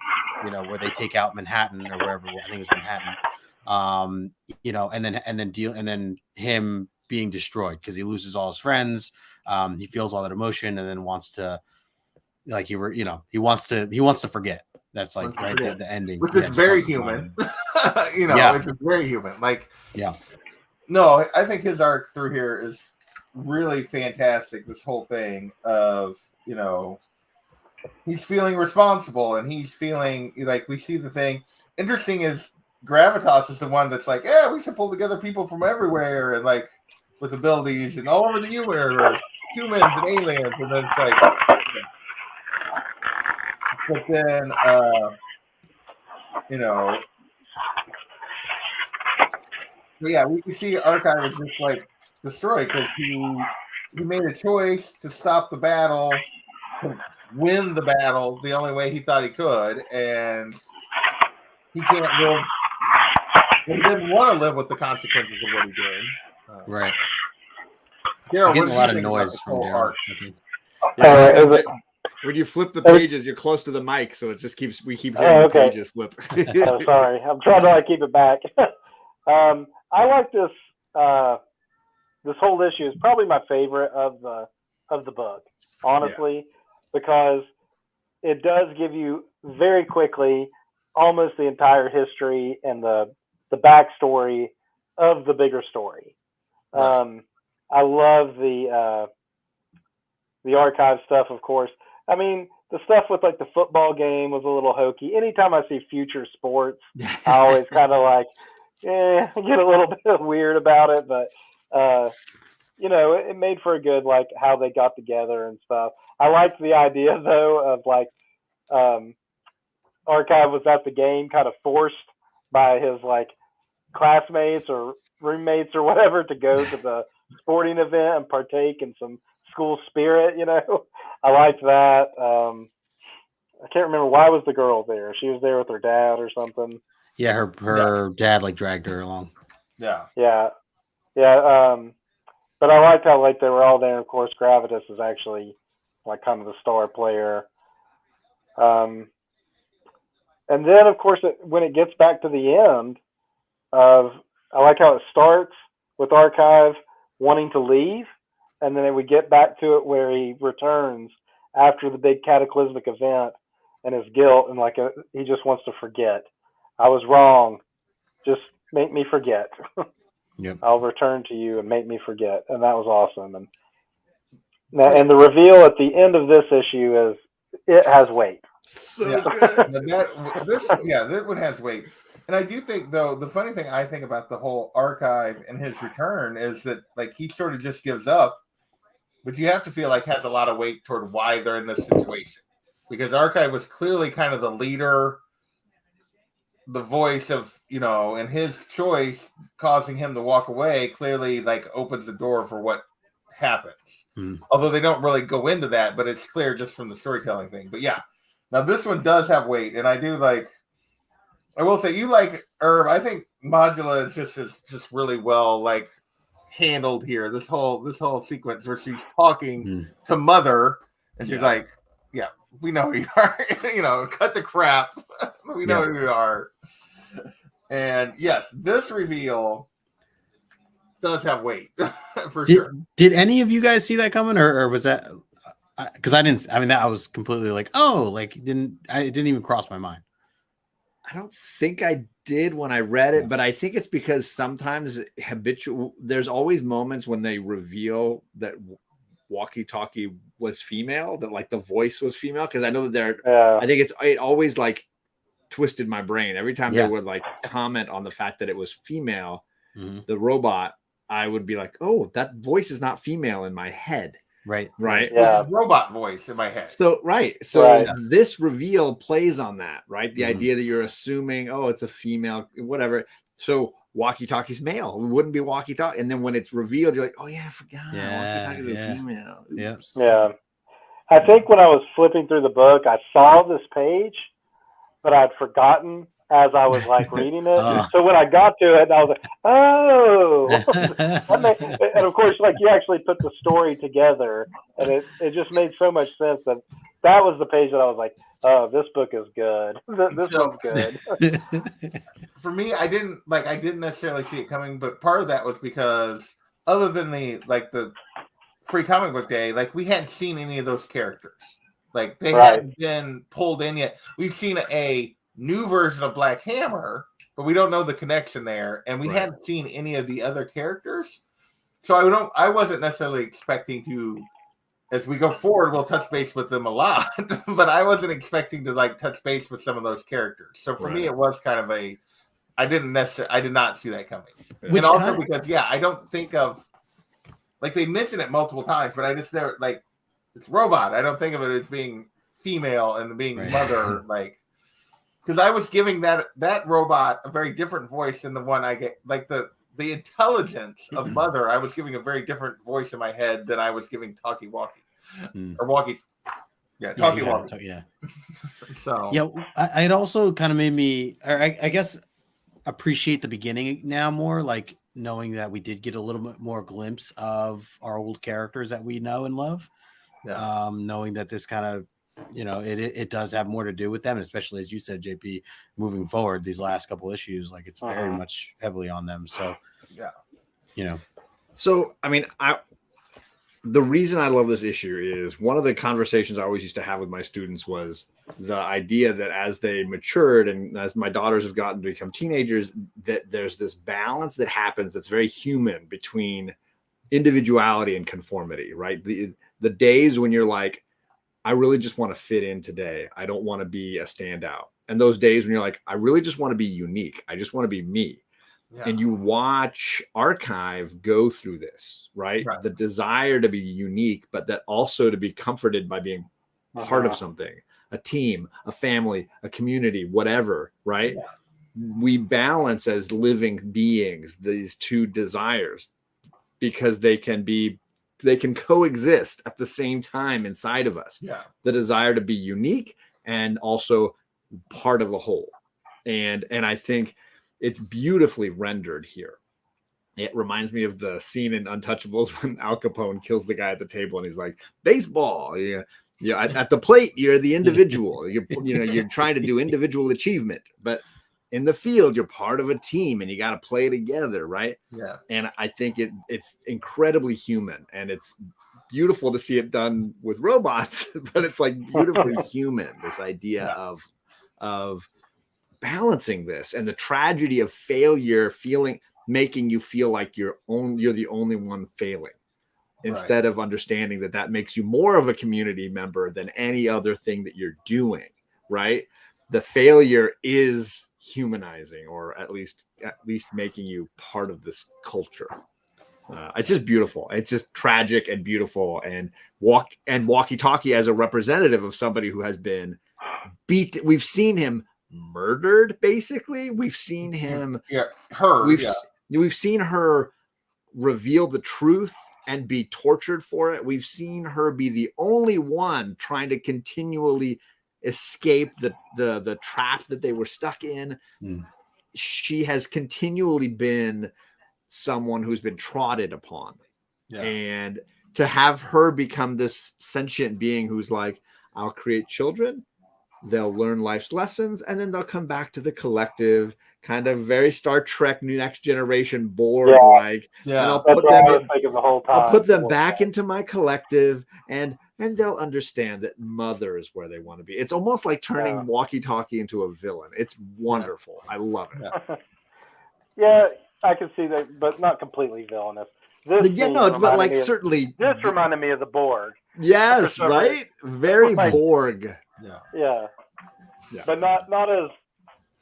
where they take out Manhattan or wherever, I think it was Manhattan, and then him being destroyed because he loses all his friends. He feels all that emotion and then wants to, like, he wants to forget. That's like the ending, which is very human. It's very human. Like, no, I think his arc through here is really fantastic. This whole thing of he's feeling responsible, and he's feeling like we see the thing. Interesting is Gravitas is the one that's like, yeah, we should pull together people from everywhere and like with abilities and all over the universe, humans and aliens, and then it's like, but then but yeah, we can see Archive is just like destroyed because he made a choice to stop the battle, to win the battle the only way he thought he could, and he can't live. He didn't want to live with the consequences of what he did. Right. Daryl, Getting a lot of noise from Daryl. When you flip the pages, you're close to the mic, so it just we keep hearing the pages flip. Oh, sorry, I'm trying to keep it back. I like this. This whole issue is probably my favorite of the book, honestly, because it does give you very quickly almost the entire history and the backstory of the bigger story. Right. I love the archive stuff, of course. I mean, the stuff with like the football game was a little hokey. Anytime I see future sports, I always kind of like, get a little bit weird about it. But, it made for a good, like, how they got together and stuff. I liked the idea, though, of like, Archive was at the game kind of forced by his like classmates or roommates or whatever to go to the sporting event and partake in some school spirit. I liked that. I can't remember, why was the girl there? She was there with her dad or something. Yeah, her dad like dragged her along. Yeah. But I liked how like they were all there. Of course, Gravitas is actually like kind of the star player. And then, of course, when it gets back to the end I like how it starts with Archive wanting to leave, and then we get back to it where he returns after the big cataclysmic event and his guilt, and like he just wants to forget. I was wrong. just make me forget. Yep. I'll return to you and make me forget. And that was awesome. And the reveal at the end of this issue is it has weight. So Yeah. good. This one has weight. And I do think, though, the funny thing I think about the whole archive and his return is that, like, he sort of just gives up, which you have to feel like has a lot of weight toward why they're in this situation. Because Archive was clearly kind of the leader, the voice of, and his choice causing him to walk away clearly, like, opens the door for what happens. Although they don't really go into that, but it's clear just from the storytelling thing. But yeah, now this one does have weight, and I do like. I will say, you like Herb. I think Modula is just really well like handled here. This whole sequence where she's talking to Mother, and she's like, "Yeah, we know who you are. Cut the crap. We know who you are." And yes, this reveal does have weight for sure. Did any of you guys see that coming, or was that? Because I didn't. I mean, that I was completely like, oh, like it didn't even cross my mind. I don't think I did when I read it, but I think it's because sometimes there's always moments when they reveal that Walkie Talkie was female, that like the voice was female. Cause I know that I think it always like twisted my brain every time they would like comment on the fact that it was female, the robot, I would be like, oh, that voice is not female in my head. Right. Yeah. Robot voice in my head. So this reveal plays on that, right? The idea that you're assuming, oh, it's a female, whatever. So Walkie Talkie's male, it wouldn't be Walkie Talkie. And then when it's revealed, you're like, oh yeah, I forgot. Walkie Talkie's a female. Oops. Yeah. I think when I was flipping through the book, I saw this page, but I'd forgotten as I was like reading it. So when I got to it, I was like, oh. And of course, like you actually put the story together, and it just made so much sense that was the page that I was like, oh, this book is good. This one's good. For me, I didn't necessarily see it coming, but part of that was because other than the Free Comic Book Day, like we hadn't seen any of those characters. Like they hadn't been pulled in yet. We've seen a new version of Black Hammer, but we don't know the connection there, and we hadn't seen any of the other characters. So I wasn't necessarily expecting to, as we go forward, we'll touch base with them a lot, but I wasn't expecting to like touch base with some of those characters. So for me, it was kind of I did not see that coming. And also because I don't think of, like they mention it multiple times, but I just like it's robot. I don't think of it as being female and being mother, like. Because I was giving that robot a very different voice than the one I get, like the intelligence of Mother. I was giving a very different voice in my head than I was giving Talkie Walkie or Walkie. Yeah, Talkie Walkie. Yeah. So it also kind of made me, or I guess, appreciate the beginning now more, like knowing that we did get a little bit more glimpse of our old characters that we know and love. Yeah. Knowing that this kind of. It does have more to do with them, especially as you said, JP, moving forward, these last couple issues, like it's very much heavily on them. So, So, I mean, the reason I love this issue is one of the conversations I always used to have with my students was the idea that as they matured and as my daughters have gotten to become teenagers, that there's this balance that happens that's very human between individuality and conformity, right? The days when you're like, I really just want to fit in today. I don't want to be a standout. And those days when you're like, I really just want to be unique. I just want to be me. Yeah. And you watch Archive go through this, right? The desire to be unique, but that also to be comforted by being part of something, a team, a family, a community, whatever, right? Yeah. We balance as living beings these two desires because they can coexist at the same time inside of us. Yeah. The desire to be unique and also part of a whole. And I think it's beautifully rendered here. It reminds me of the scene in Untouchables when Al Capone kills the guy at the table and he's like, baseball. Yeah. At the plate, you're the individual. You're trying to do individual achievement, but in the field, you're part of a team and you got to play together, right? Yeah. And I think it's incredibly human and it's beautiful to see it done with robots, but it's like beautifully human, this idea of balancing this and the tragedy of failure, making you feel like you're the only one failing, instead of understanding that makes you more of a community member than any other thing that you're doing. Right? The failure is humanizing, or at least making you part of this culture. It's just beautiful. It's just tragic and beautiful. And Walkie Talkie as a representative of somebody who has been beat. We've seen him murdered. Basically, we've seen him. We've seen her reveal the truth and be tortured for it. We've seen her be the only one trying to continually escape the trap that they were stuck in. She has continually been someone who's been trodden upon, and to have her become this sentient being who's like, I'll create children, they'll learn life's lessons, and then they'll come back to the collective, kind of very Star Trek New Next Generation Borg like. And I'll put them back into my collective, and they'll understand that mother is where they want to be. It's almost like turning Walkie Talkie into a villain. It's wonderful. I love it. Yeah, I can see that, but not completely villainous. Certainly. This reminded me of the Borg. Yes, right? Very Borg. Yeah. But not as, of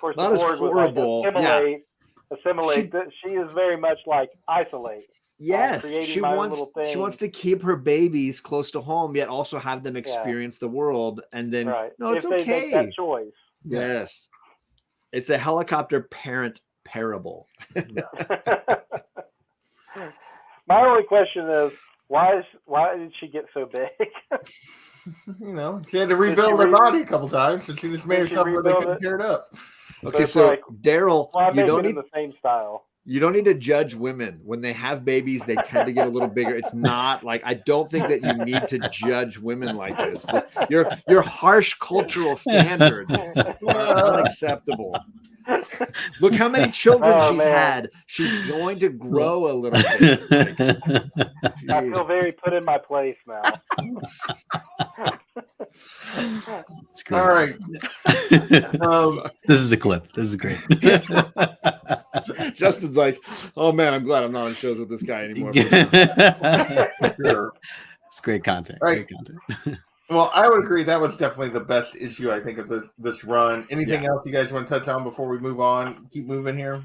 course, not the as Borg horrible. Was like assimilate. She is very much like isolate. Yes, she wants to keep her babies close to home, yet also have them experience the world. And then, no, it's okay. They make that choice. Yes, it's a helicopter parent parable. My only question is, why did she get so big? She had to rebuild her body a couple times, and she just made herself where they couldn't tear it up. Okay, so Daryl, you don't need the same style. You don't need to judge women when they have babies. They tend to get a little bigger. It's not like, I don't think that you need to judge women like this. Your harsh cultural standards are unacceptable. Look how many children she's had. She's going to grow a little bit. I feel very put in my place now. It's great. All right. This is a clip. This is great. Justin's like, oh man, I'm glad I'm not on shows with this guy anymore. Sure. It's great content. Right. Great content. Well, I would agree. That was definitely the best issue, I think, of this run. Anything else you guys want to touch on before we move on? Keep moving here.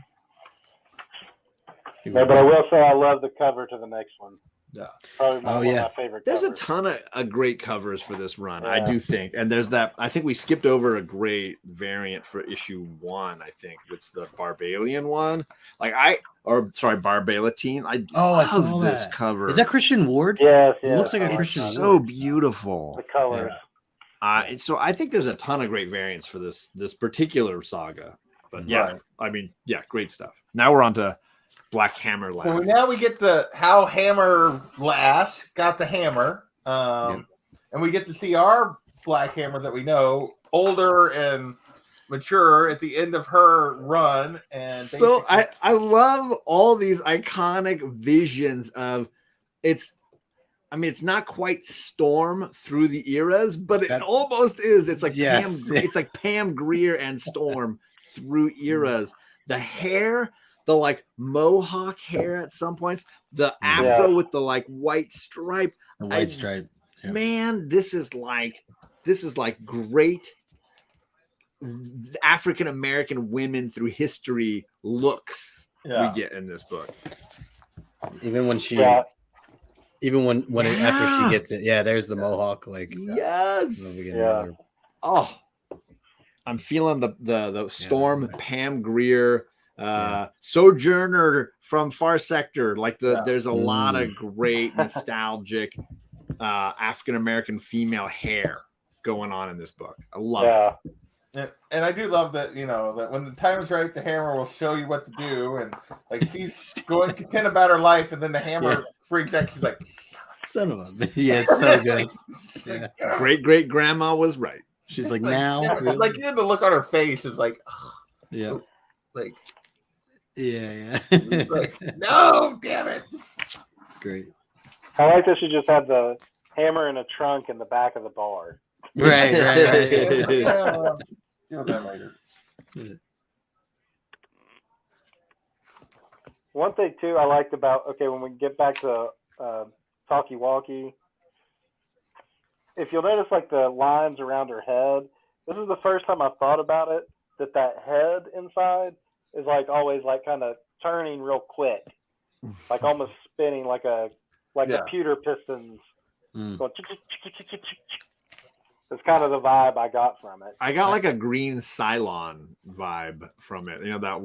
Yeah, but I will say I love the cover to the next one. Yeah. Probably one of my favorite There's covers. a ton of great covers for this run, Yeah. I do think. And there's that, I think we skipped over a great variant for issue 1, I think. It's the Barbalian one. Barbalatine. I love this cover. Is that Christian Ward? Yes, It looks like a Christian It's Ward. so beautiful. The colors. So I think there's a ton of great variants for this particular saga. But great stuff. Now we're on to Black Hammer last. So now we get how Hammer last got the hammer. And we get to see our Black Hammer that we know, older and mature at the end of her run. And so I love all these iconic visions of it's not quite Storm through the eras, but it almost is. It's like it's like Pam Grier and Storm through eras. The hair, the like mohawk hair at some points, the afro with the like white stripe. The white stripe. Yeah. Man, this is like great African American women through history looks we get in this book. Even when she after she gets it, there's the mohawk. Like I'm feeling the Storm, Pam Grier, Sojourner from Far Sector. There's a lot of great nostalgic African American female hair going on in this book. I love it. And I do love that, that when the time's right, the hammer will show you what to do. And like she's going content about her life, and then the hammer freaks out. She's like, son of a bitch. Yeah, it's so good. Great great grandma was right. She's like, now really? Like you had the look on her face is like, like like, no, damn it. It's great. I like that she just had the hammer in a trunk in the back of the bar. Right. Deal with that later. One thing too I liked about when we get back to Talkie Walkie, if you'll notice like the lines around her head, this is the first time I thought about it, that head inside is like always like kind of turning real quick, like almost spinning like a pewter pistons. Going, it's kind of the vibe I got from it. I got like a green Cylon vibe from it. You know that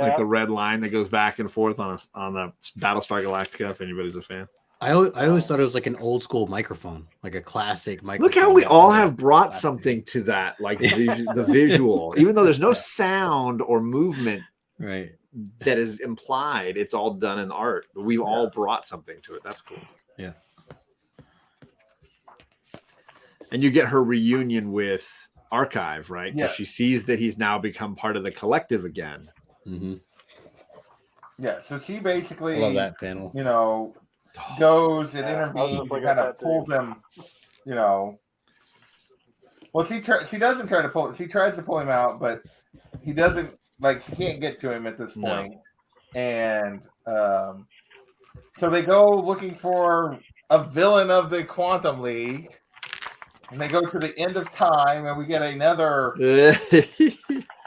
like the red line that goes back and forth on a Battlestar Galactica. If anybody's a fan, I always thought it was like an old school microphone, like a classic microphone. Look how we all have brought something to that, like the visual, even though there's no sound or movement, right? That is implied. It's all done in art. But we've all brought something to it. That's cool. Yeah. And you get her reunion with Archive, right? Yeah. Because she sees that he's now become part of the collective again. Mm-hmm. Yeah, so she basically, I love that panel. You know, goes and I was intervenes just and looking kind at of that pulls too. him, you know. Well, she doesn't try to pull. She tries to pull him out, but he doesn't. Like, she can't get to him at this point. And so they go looking for a villain of the Quantum League. And they go to the end of time, and we get another reveal.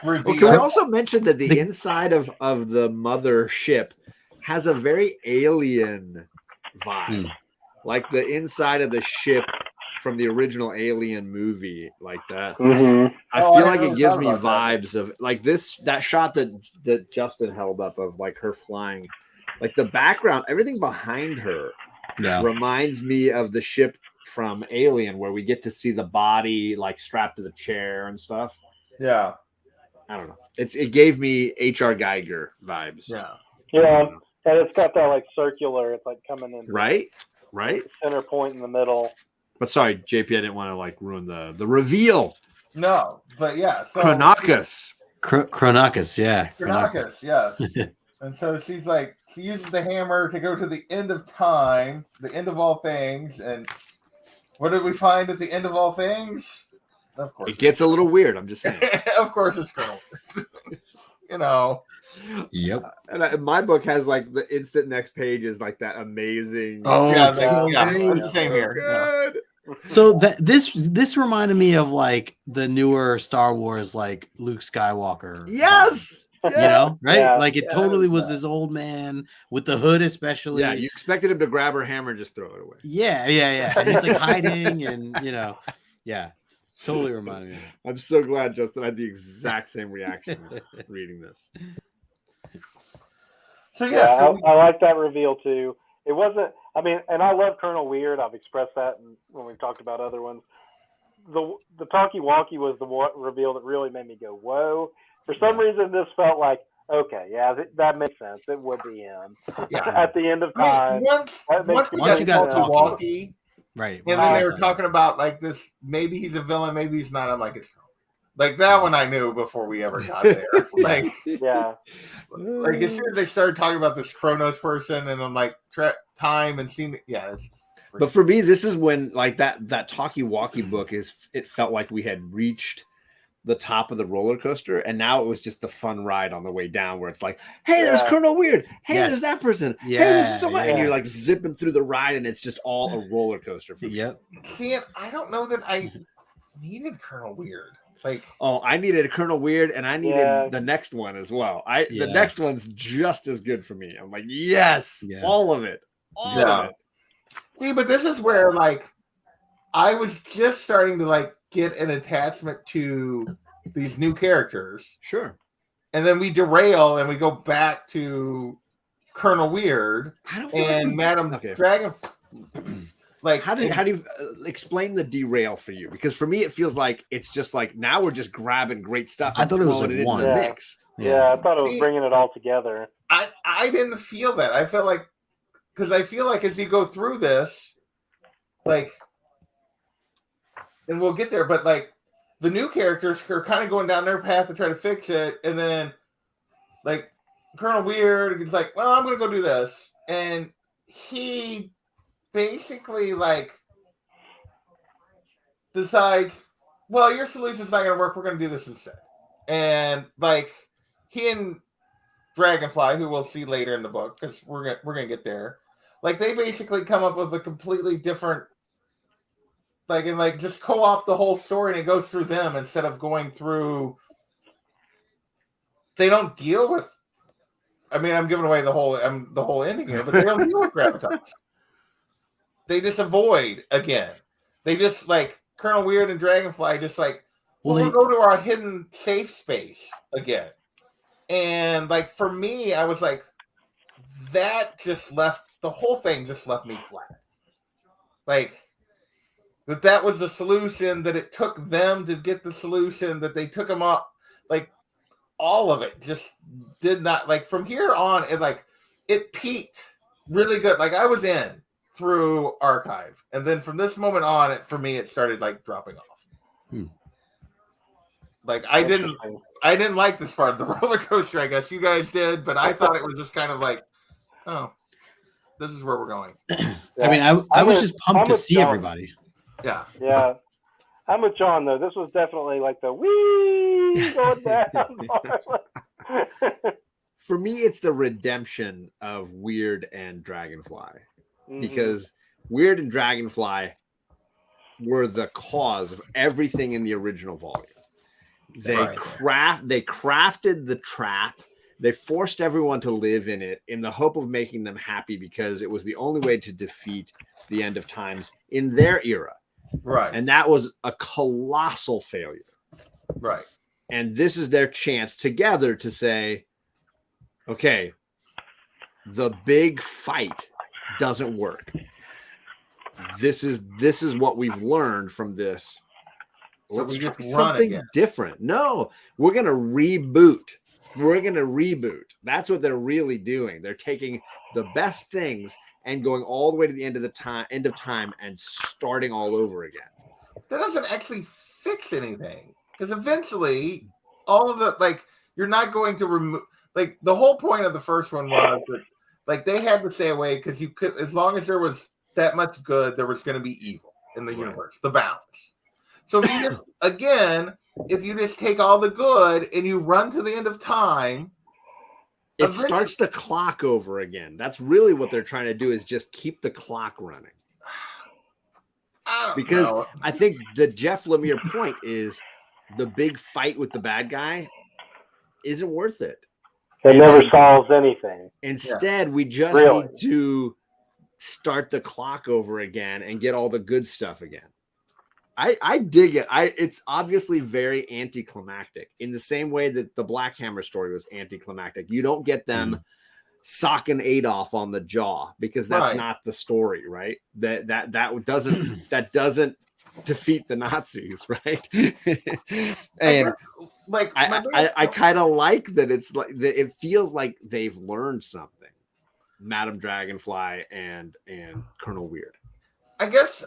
Well, can we also mention that the inside of the mother ship has a very alien vibe, like the inside of the ship from the original Alien movie, like that. Mm-hmm. I feel like never it gives thought me about vibes of like that shot that Justin held up of like her flying, like the background, everything behind her reminds me of the ship from Alien, where we get to see the body like strapped to the chair and stuff. Yeah. I don't know. It gave me H.R. Geiger vibes. Yeah. Yeah, and it's got that like circular. It's like coming in Right. center point in the middle. But sorry, JP, I didn't want to like ruin the reveal. No, but yeah. So Chronakis. Chronakis, yeah. Chronakis, yes. And so she's like, she uses the hammer to go to the end of time, the end of all things. And what did we find at the end of all things? Of course. It gets a little weird. I'm just saying. Of course it's Colonel. You know. Yep. And my book has like the instant next page is like that amazing. Oh, Yeah, it's so it's the same here. Good. So that this reminded me of like the newer Star Wars, like Luke Skywalker. Yes. You know, right? Yeah. Like it totally was this old man with the hood, especially. Yeah, you expected him to grab her hammer and just throw it away. Yeah. And he's like hiding, and you know, yeah, totally reminded me of it. I'm so glad Justin had the exact same reaction reading this. So Yeah, I like that reveal too. It wasn't. I mean, and I love Colonel Weird. I've expressed that when we've talked about other ones. The Talkie Walkie was the reveal that really made me go, "Whoa!" For some reason, this felt like, okay, yeah, that makes sense. It would be him. Yeah. At the end of I mean, time. once we Once you got Talkie Talkie. Walkie, Right. and then they were talking about like this, maybe he's a villain, maybe he's not. I'm like, it's like that one I knew before we ever got there. Like, Yeah. like as soon as they started talking about this Kronos person, and I'm like, time and seeing, But for me, this is when like that Talkie Walkie book it felt like we had reached the top of the roller coaster, and now it was just the fun ride on the way down, where it's like, hey, there's Colonel Weird. Hey, there's that person. Hey, this is so much. And you're like zipping through the ride, and it's just all a roller coaster. For me. Yep. See, I don't know that I needed Colonel Weird. Like, oh, I needed a Colonel Weird, and I needed the next one as well. The next one's just as good for me. I'm like, yes, all of it, all of it. See, but this is where like I was just starting to like get an attachment to these new characters. Sure. And then we derail and we go back to Colonel Weird and Madam Dragon. Like, how do you explain the derail for you? Because for me, it feels like it's just like now we're just grabbing great stuff. I thought it was like into one the mix. Yeah, I thought it was bringing it all together. I didn't feel that. I felt like, because I feel like as you go through this, like, and we'll get there, but like the new characters are kind of going down their path to try to fix it, and then like Colonel Weird is like, well, I'm gonna go do this, and he basically like decides, well, your solution's not going to work. We're going to do this instead. And like he and Dragonfly, who we'll see later in the book, because we're gonna get there. Like they basically come up with a completely different, like, and like just co-opt the whole story, and it goes through them instead of going through. They don't deal with. I mean, I'm giving away the whole ending here, but they don't deal with Gravitas. They just avoid again. They just like Colonel Weird and Dragonfly just like we'll go to our hidden safe space again. And like for me, I was like, that just left the whole thing just left me flat. Like that was the solution, that it took them to get the solution, that they took them up, like all of it just did not, like from here on it peaked really good. Like I was in through Archive, and then from this moment on for me it started like dropping off. Like I didn't like this part of the roller coaster. I guess you guys did, but I thought it was just kind of like, oh, this is where we're going. Yeah. I mean, I was just pumped to see everybody. Yeah. Yeah. I'm with John though. This was definitely like the wee going down. For me, it's the redemption of Weird and Dragonfly, because Weird and Dragonfly were the cause of everything in the original volume. They crafted the trap. They forced everyone to live in it in the hope of making them happy, because it was the only way to defeat the end of times in their era. Right. And that was a colossal failure. Right. And this is their chance together to say, okay, the big fight doesn't work. This is what we've learned from this. Let's try something different. No, we're going to reboot. That's what they're really doing. They're taking the best things and going all the way to the end of time and starting all over again. That doesn't actually fix anything, because eventually all of the, like, you're not going to remove, like, the whole point of the first one was that, like, they had to stay away, because you could, as long as there was that much good, there was going to be evil in the universe, the balance. So if you just, again, if you just take all the good and you run to the end of time, it starts the clock over again. That's really what they're trying to do, is just keep the clock running. I think the Jeff Lemire point is the big fight with the bad guy isn't worth it. It never solves anything. Instead, we just need to start the clock over again and get all the good stuff again. I dig it. It's obviously very anticlimactic, in the same way that the Black Hammer story was anticlimactic. You don't get them socking Adolf on the jaw, because that's not the story, right? That doesn't defeat the Nazis, right? And I kind of like that. It's like it feels like they've learned something, Madame Dragonfly and Colonel Weird. I guess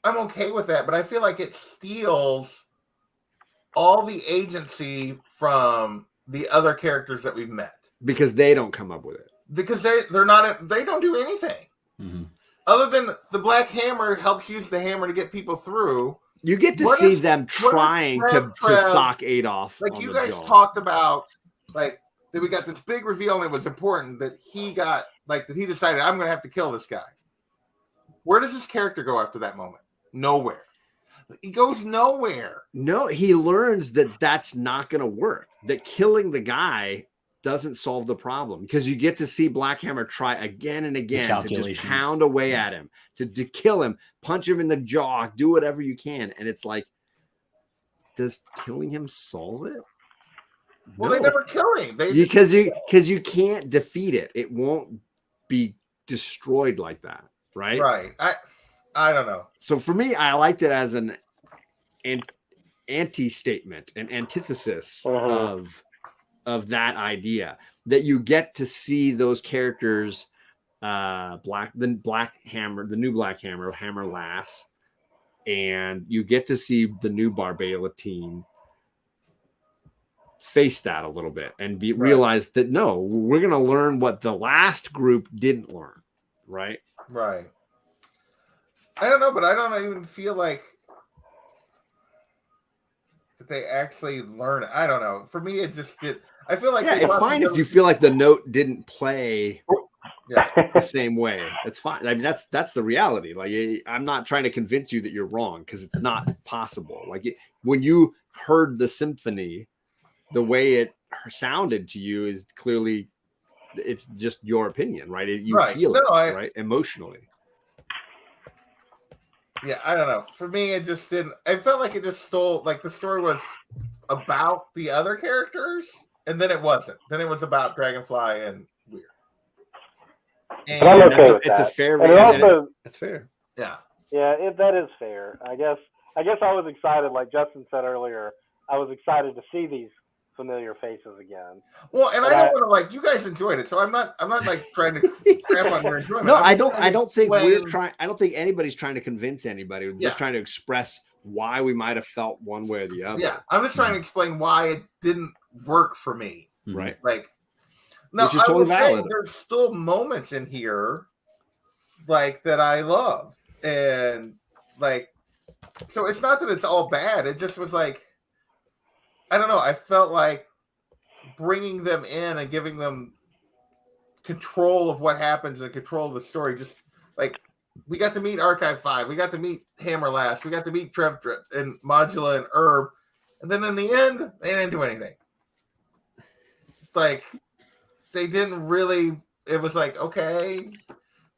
I'm okay with that, but I feel like it steals all the agency from the other characters that we've met, because they don't come up with it, because they don't do anything other than the Black Hammer helps use the hammer to get people through. You get to see them trying to sock Adolf. Like you guys talked about, like that we got this big reveal, and it was important that he got, like, that he decided, I'm going to have to kill this guy. Where does this character go after that moment? Nowhere. He goes nowhere. No, he learns that that's not going to work. That killing the guy doesn't solve the problem, because you get to see Black Hammer try again and again to just pound away at him, to kill him, punch him in the jaw, do whatever you can. And it's like, does killing him solve it? Well, they never kill him. Because you can't defeat it. It won't be destroyed like that, right? Right. I don't know. So for me, I liked it as an anti-statement, an antithesis of that idea, that you get to see those characters, the Black Hammer, the new Black Hammer, Hammer Lass, and you get to see the new Barbala team face that a little bit and realize that no, we're going to learn what the last group didn't learn, right? Right. I don't know, but I don't even feel like Did they actually learn it? I don't know. For me, it just did. I feel like Yeah, they it's brought fine if together- you feel like the note didn't play Yeah, the same way. That's fine. I mean, that's the reality. Like, I'm not trying to convince you that you're wrong because it's not possible. Like, when you heard the symphony, the way it sounded to you is clearly it's just your opinion, right? You Right. feel No, it, right? Emotionally. yeah. I don't know. For me, it just didn't. I felt like it just stole. Like the story was about the other characters, and then it wasn't. Then it was about Dragonfly and Weird. And But I'm okay That's with it's a that. fair. And it also, That's fair. yeah, yeah, that is fair. I guess I was excited, like Justin said earlier. I was excited to see these familiar faces again. well, and But I don't want to like you guys enjoyed it, so I'm not like trying to crap on your enjoyment. No, I'm I just don't. trying I to don't think we're explain- trying. I don't think anybody's trying to convince anybody. We're Yeah. just trying to express why we might have felt one way or the other. Yeah, I'm just trying to explain why it didn't work for me. Right. Like, no, Which is I totally will say valid. there's still moments in here, like that I love, and like, so it's not that it's all bad. It just was like, I don't know. I felt like bringing them in and giving them control of what happens and control of the story. Just like we got to meet Archive 5, we got to meet Hammerlash, we got to meet Trev and Modula and Herb, and then in the end, they didn't do anything. Like they didn't really. It was like, okay,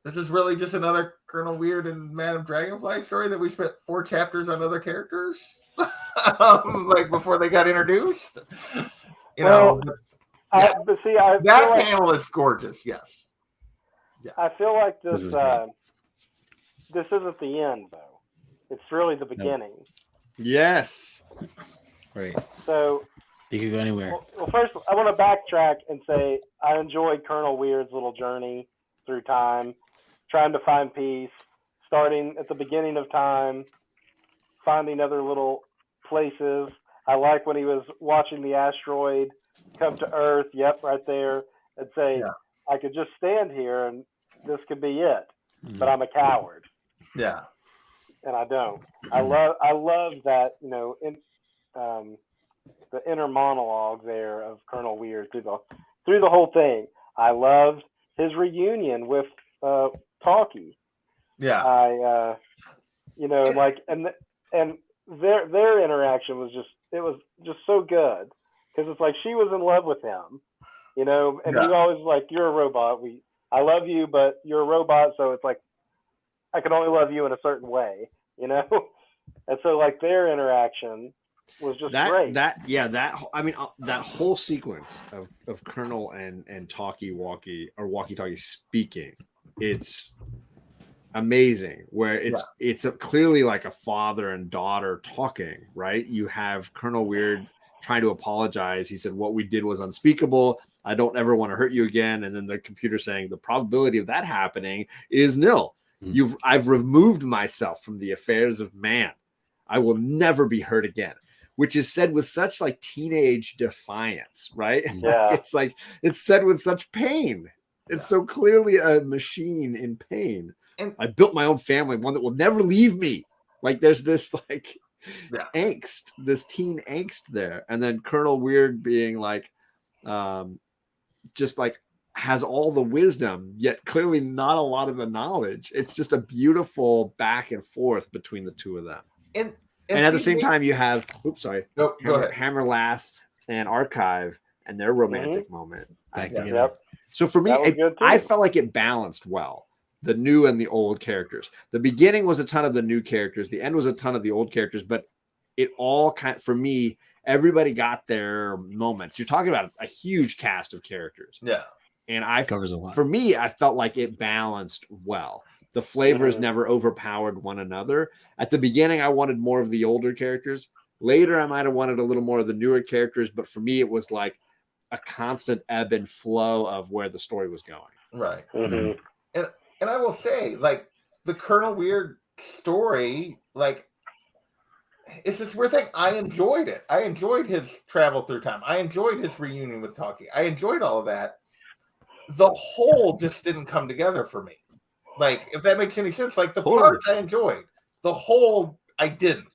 this is really just another Colonel Weird and Madame Dragonfly story that we spent 4 chapters on other characters, like before they got introduced. You know, But see, I feel that like, panel is gorgeous. Yes. I feel like This this is great. this isn't the end though. It's really the beginning. Yes. Right. So, You could go anywhere. well, first I want to backtrack and say I enjoyed Colonel Weird's little journey through time, trying to find peace, starting at the beginning of time, finding other little places. I like when he was watching the asteroid come to Earth, yep, right there, and say, Yeah. I could just stand here and this could be it, Mm-hmm. but I'm a coward, Yeah. and I don't. I love that, you know, in the inner monologue there of Colonel Weird through the whole thing. I loved his reunion with Talkie. Yeah. I you know, like and their interaction was just so good because it's like she was in love with him, you know, and he Yeah. always like, you're a robot. I love you, but you're a robot, so it's like I can only love you in a certain way, you know. And so like their interaction was just great. I mean, that whole sequence of Colonel and walkie-talkie speaking, it's amazing. Where it's clearly like a father and daughter talking, right? You have Colonel Weird trying to apologize. He said, "What we did was unspeakable. I don't ever want to hurt you again." And then the computer saying, "The probability of that happening is nil. I've removed myself from the affairs of man. I will never be hurt again." Which is said with such like teenage defiance, right? Yeah. It's like it's said with such pain. It's so clearly a machine in pain. And I built my own family, one that will never leave me. Like there's this like angst, this teen angst there. And then Colonel Weird being like, just like has all the wisdom, yet clearly not a lot of the knowledge. It's just a beautiful back and forth between the two of them. And at the same time, you have, go ahead. Hammerlash and Archive and their romantic moment. Back Yep. together. So for me, That was good too. I felt like it balanced well. The new and the old characters. The beginning was a ton of the new characters. The end was a ton of the old characters. But it all for me, everybody got their moments. You're talking about a huge cast of characters. Yeah. And Covers a lot. for me, I felt like it balanced well. The flavors Mhm. never overpowered one another. At the beginning, I wanted more of the older characters. Later, I might have wanted a little more of the newer characters. But for me, it was like a constant ebb and flow of where the story was going. Right. Mhm. And I will say, like, the Colonel Weird story, like, it's this weird thing. I enjoyed it. I enjoyed his travel through time. I enjoyed his reunion with Talkie. I enjoyed all of that. The whole just didn't come together for me. Like, if that makes any sense, like the Totally. parts I enjoyed, the whole I didn't.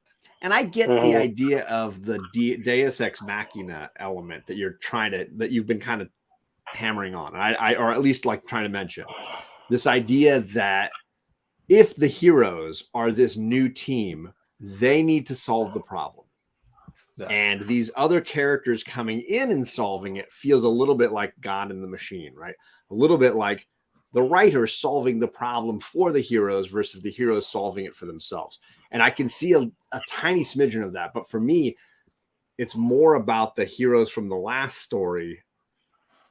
And I get the Mhm. idea of the Deus Ex Machina element that you've been kind of hammering on, or at least like trying to mention this idea that if the heroes are this new team, they need to solve the problem. Yeah. And these other characters coming in and solving it feels a little bit like God in the Machine, right? A little bit like the writers solving the problem for the heroes versus the heroes solving it for themselves. And I can see a tiny smidgen of that. But for me, it's more about the heroes from the last story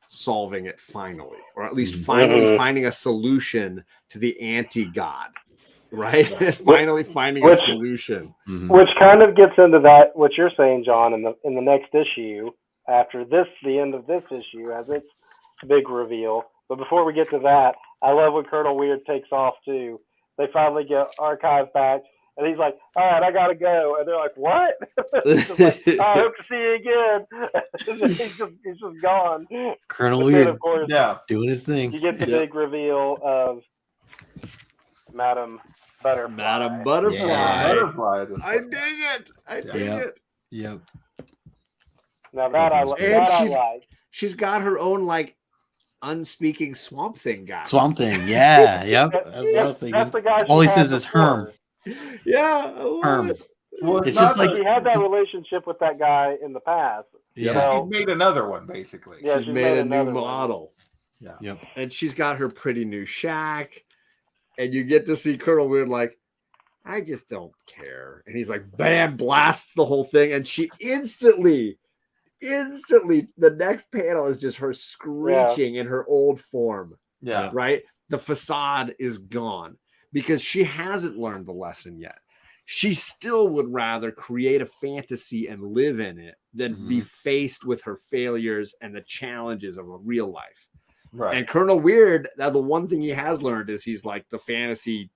solving it finally, or at least finally Mhm. finding a solution to the anti-God, right? Finally finding a Which- solution. Mhm. Which kind of gets into that what you're saying, John, in the next issue. After this, the end of this issue has its big reveal. But before we get to that, I love when Colonel Weird takes off too. They finally get Archive back, and he's like, "All right, I gotta go," and they're like, "What?" He's just like, "I hope to see you again." he's just gone. Colonel But then, Weird of course, Yeah. doing his thing. you get the Yeah. big reveal of Madam Butterfly. Madam Butterfly. Yeah. Butterfly at this I point. dig it. I dig Yeah. it. Yep. Now that I And like. She's got her own like unspeaking Swamp Thing guy. Swamp Thing. Yeah. Yep. That's what I was That's thinking. the guy. All she he had says is before. Herm. Yeah, I love Herm. it. Well, It's not just like- that- She had that relationship with that guy in the past. Yeah. So- she's made another one basically. Yeah, she's made a new another one. model. Yep. And she's got her pretty new shack. And you get to see Colonel Weird like, I just don't care. And he's like, bam, blasts the whole thing. And she instantly, the next panel is just her screeching in her old form, Yeah. right? The facade is gone because she hasn't learned the lesson yet. She still would rather create a fantasy and live in it than be faced with her failures and the challenges of a real life. Right. And Colonel Weird, now the one thing he has learned is he's like, the fantasy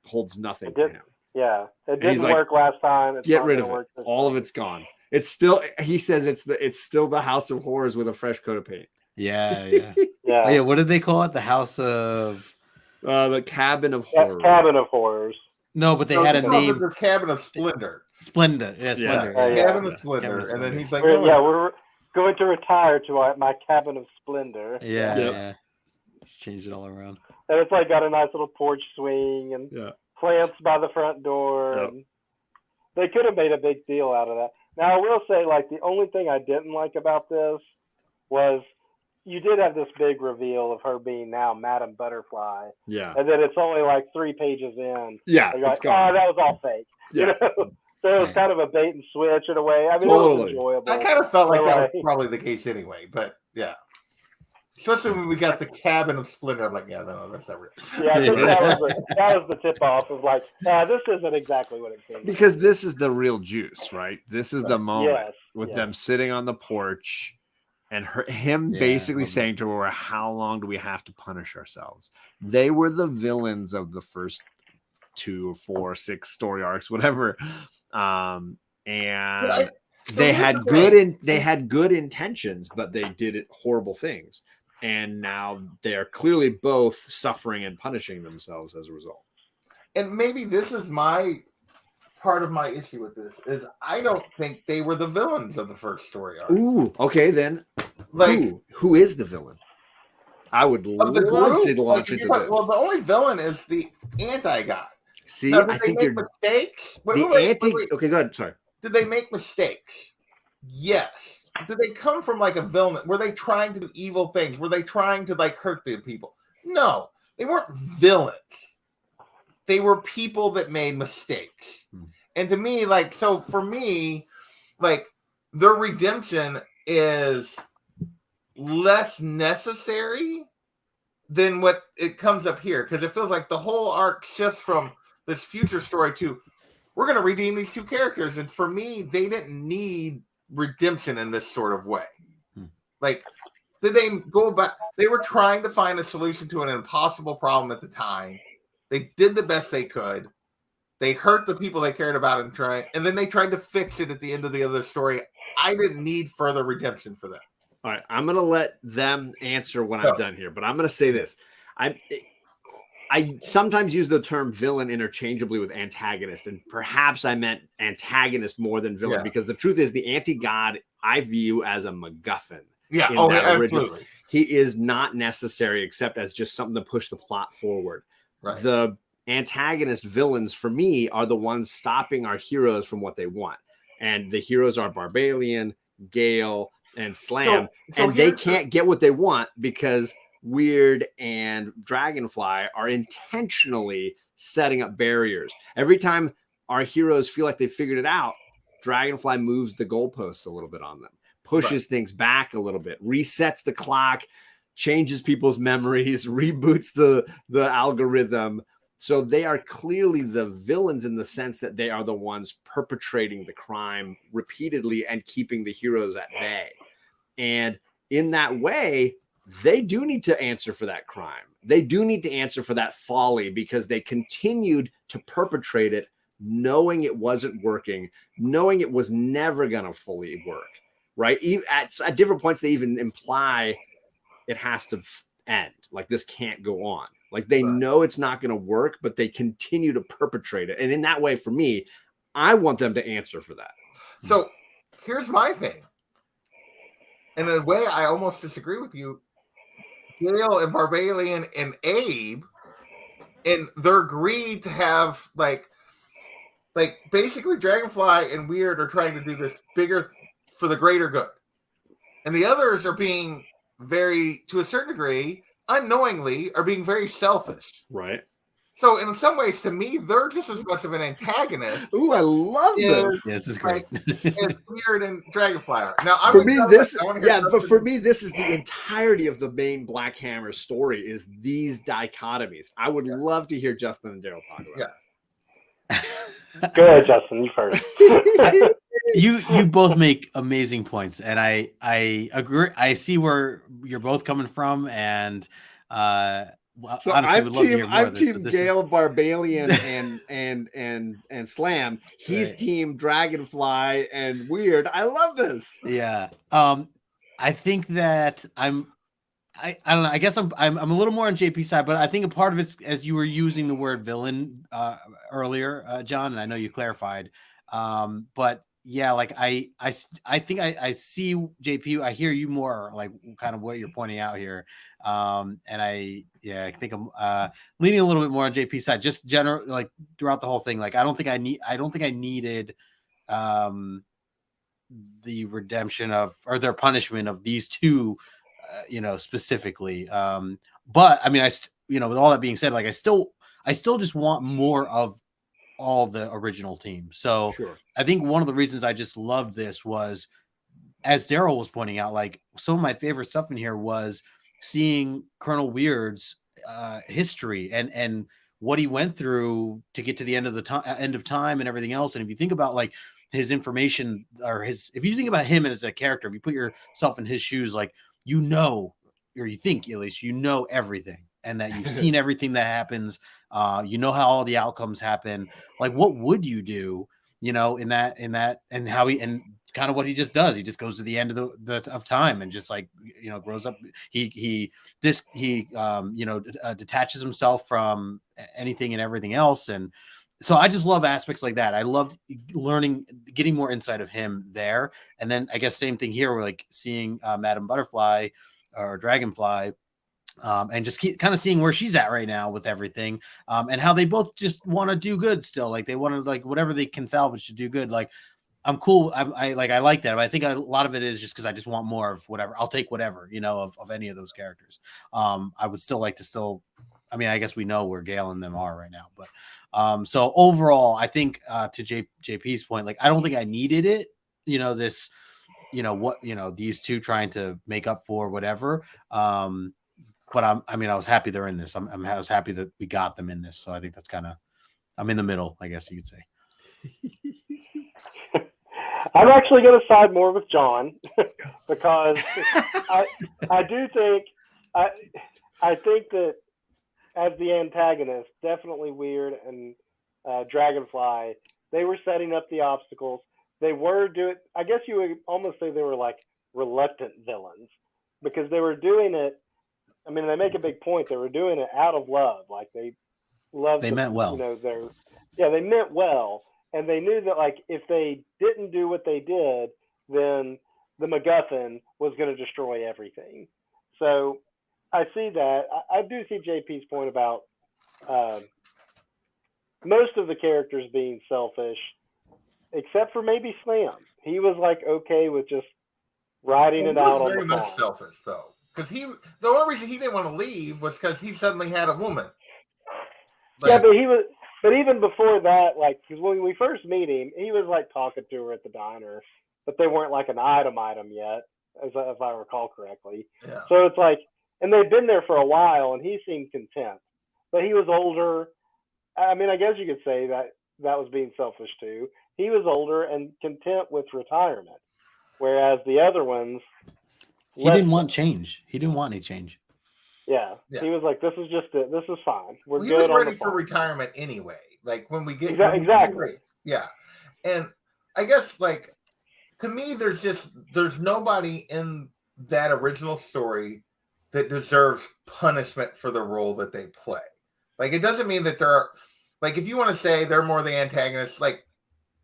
holds nothing to him. Yeah, it he's didn't like, work last time. It's Get not rid gonna of it. work this All of time. it's gone. It's still, he says it's still the House of Horrors with a fresh coat of paint. Yeah. Yeah. Yeah, Oh, yeah. What did they call it? The House of. The Cabin of That's Horrors. Cabin of Horrors. No, but they No, had a he calls it name. The Cabin of Splendor. Splendor. Yeah. Splendor. Yeah. Yeah. Cabin of Cabin Splendor. of And then Splendor. he's like, We're, no, yeah, we're going to retire to my Cabin of Splendor. Yeah. Yep. Yeah. Just changed it all around. And it's like got a nice little porch swing and Yeah. plants by the front door. Yep. And they could have made a big deal out of that. Now, I will say, like, the only thing I didn't like about this was you did have this big reveal of her being now Madam Butterfly. Yeah. And then it's only like 3 pages in. Yeah. You're It's like, gone. oh, that was all fake. Yeah. You know? So it was kind of a bait and switch in a way. I mean, it was Totally. enjoyable. I kind of felt like that was Right. probably the case anyway, but yeah. Especially when we got the Cabin of Splendor. I'm like, yeah, no, that's not real. Yeah, I think that was the tip off of like, this isn't exactly what it seems. Because this is the real juice, right? This is the moment Yes, with yes. them sitting on the porch and him Yeah, basically love this. saying to her, how long do we have to punish ourselves? They were the villains of the first 2 or 4 or 6 story arcs, whatever. And they had good intentions, but they did it horrible things. And now they're clearly both suffering and punishing themselves as a result. And maybe this is my part of my issue with this is I don't think they were the villains of the first story arc. Ooh, okay, then Like who is the villain? I would of the love group, to launch like, into this. well, the only villain is the anti-god. See, Now, did I they think make you're mistakes. the anti. Okay, go ahead. Sorry. Did they make mistakes? Yes. Did they come from like a villain? Were they trying to do evil things? Were they trying to like hurt the people? No, they weren't villains. They were people that made mistakes. And to me, like, so for me, like, their redemption is less necessary than what it comes up here, because it feels like the whole arc shifts from this future story to we're going to redeem these 2 characters. And for me, they didn't need redemption in this sort of way. Like, did they go back? They were trying to find a solution to an impossible problem at the time. They did the best they could. They hurt the people they cared about and then they tried to fix it at the end of the other story. I didn't need further redemption for them. All right, I'm gonna let them answer when I'm done here, but I'm gonna say this: I sometimes use the term villain interchangeably with antagonist, and perhaps I meant antagonist more than villain, Yeah. because the truth is the anti-god I view as a MacGuffin. Yeah. in Oh, that yeah, original. absolutely. He is not necessary except as just something to push the plot forward. Right. The antagonist villains for me are the ones stopping our heroes from what they want. And the heroes are Barbalian, Gale, and Slam. So and they here's the- can't get what they want because Weird and Dragonfly are intentionally setting up barriers. Every time our heroes feel like they figured it out, Dragonfly moves the goalposts a little bit on them, pushes things back a little bit, resets the clock, changes people's memories, reboots the algorithm. So they are clearly the villains in the sense that they are the ones perpetrating the crime repeatedly and keeping the heroes at bay. And in that way, they do need to answer for that crime. They do need to answer for that folly because they continued to perpetrate it, knowing it wasn't working, knowing it was never going to fully work, right? At different points, they even imply it has to end. Like this can't go on. Like they know it's not going to work, but they continue to perpetrate it. And in that way, for me, I want them to answer for that. So here's my thing. In a way, I almost disagree with you. Gale and Barbalian and Abe, and their greed to have like basically Dragonfly and Weird are trying to do this bigger for the greater good. And the others are being very, to a certain degree, unknowingly, are being very selfish. Right. So in some ways, to me, they're just as much of an antagonist. Ooh, I love this. Yeah, this is great. As Weird and Dragonfly are. Now, I'm For me, this but but for me, this is the entirety of the main Black Hammer story is these dichotomies. I would love to hear Justin and Daryl talk about Go ahead, Justin. You first. it. You both make amazing points, and I agree. I see where you're both coming from, and So honestly, would love to hear more I'm of this, team but this Gale, Barbalian, and Slam. He's Right. team Dragonfly and Weird. I love this. Yeah. I think that I don't know. I guess I'm a little more on JP's side, but I think a part of it's as you were using the word villain earlier, John, and I know you clarified. But yeah, like I think I see JP. I hear you more like kind of what you're pointing out here. And I think I'm leaning a little bit more on JP's side, just general like throughout the whole thing. Like I don't think I needed the redemption of or their punishment of these two, specifically. But I mean, with all that being said, like I still just want more of all the original team. So Sure. I think one of the reasons I just loved this was, as Daryl was pointing out, like some of my favorite stuff in here was seeing Colonel Weird's history and what he went through to get to the end of time and everything else. And if you think about like his information or if you think about him as a character, if you put yourself in his shoes, like, or you think at least, everything and that you've seen everything that happens. How all the outcomes happen. Like, what would you do, in that and how and kind of what he just does. He just goes to the end of time and just like, grows up. He detaches himself from anything and everything else. And so I just love aspects like that. I loved getting more insight of him there. And then I guess same thing here. We're like seeing Madame Butterfly or Dragonfly, and just kind of seeing where she's at right now with everything, and how they both just want to do good still. Like they want to like whatever they can salvage to do good. Like I'm cool. I like that. But I think a lot of it is just because I just want more of whatever. I'll take whatever, of any of those characters. I would still like to I mean, I guess we know where Gale and them are right now, but so overall, I think to JP's point, like I don't think I needed it. This, these two trying to make up for whatever. But I was happy they're in this. I was happy that we got them in this. So I think that's I'm in the middle, I guess you could say. I'm actually going to side more with John because I do think I think that as the antagonist, definitely Weird and Dragonfly, they were setting up the obstacles. They were doing. I guess you would almost say they were like reluctant villains because they were doing it I mean, they make a big point. They were doing it out of love. Like they loved They the, meant well. they meant well. And they knew that like if they didn't do what they did, then the MacGuffin was going to destroy everything. So I see that. I do see JP's point about most of the characters being selfish, except for maybe Slam. He was like okay with just riding He it out was on very the much farm. selfish, though, because the only reason he didn't want to leave was because he suddenly had a woman. Yeah, Like, but he was. But even before that, like, because when we first meet him, he was like talking to her at the diner, but they weren't like an item yet, as if I recall correctly. yeah. So it's like, and they'd been there for a while, and he seemed content. But he was older. I mean, I guess you could say that that was being selfish too. He was older and content with retirement, whereas the other ones, He didn't less want so. change. He didn't want any change. Yeah. Yeah. He was like, "This is just it. This is fine. We're Well, he was good on ready the for farm." retirement anyway. Like when we get Exactly. Yeah, and I guess like to me, there's nobody in that original story that deserves punishment for the role that they play. Like it doesn't mean that they're like if you want to say they're more the antagonists, like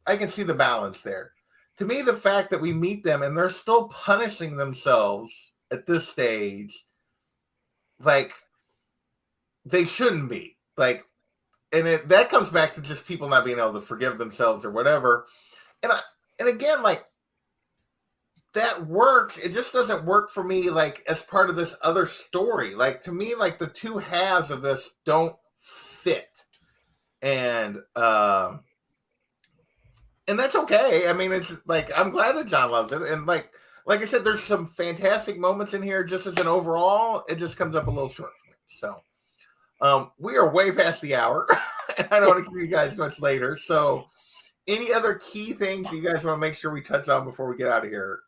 I can see the balance there. To me, the fact that we meet them and they're still punishing themselves at this stage, like they shouldn't be. Like, and that comes back to just people not being able to forgive themselves or whatever. And again, like that works. It just doesn't work for me like as part of this other story. Like to me, like the two halves of this don't fit. And that's okay. I mean, it's like I'm glad that John loves it. And like I said, there's some fantastic moments in here. Just as an overall, it just comes up a little short for me. So we are way past the hour. And I don't want to keep you guys much later. So any other key things you guys want to make sure we touch on before we get out of here?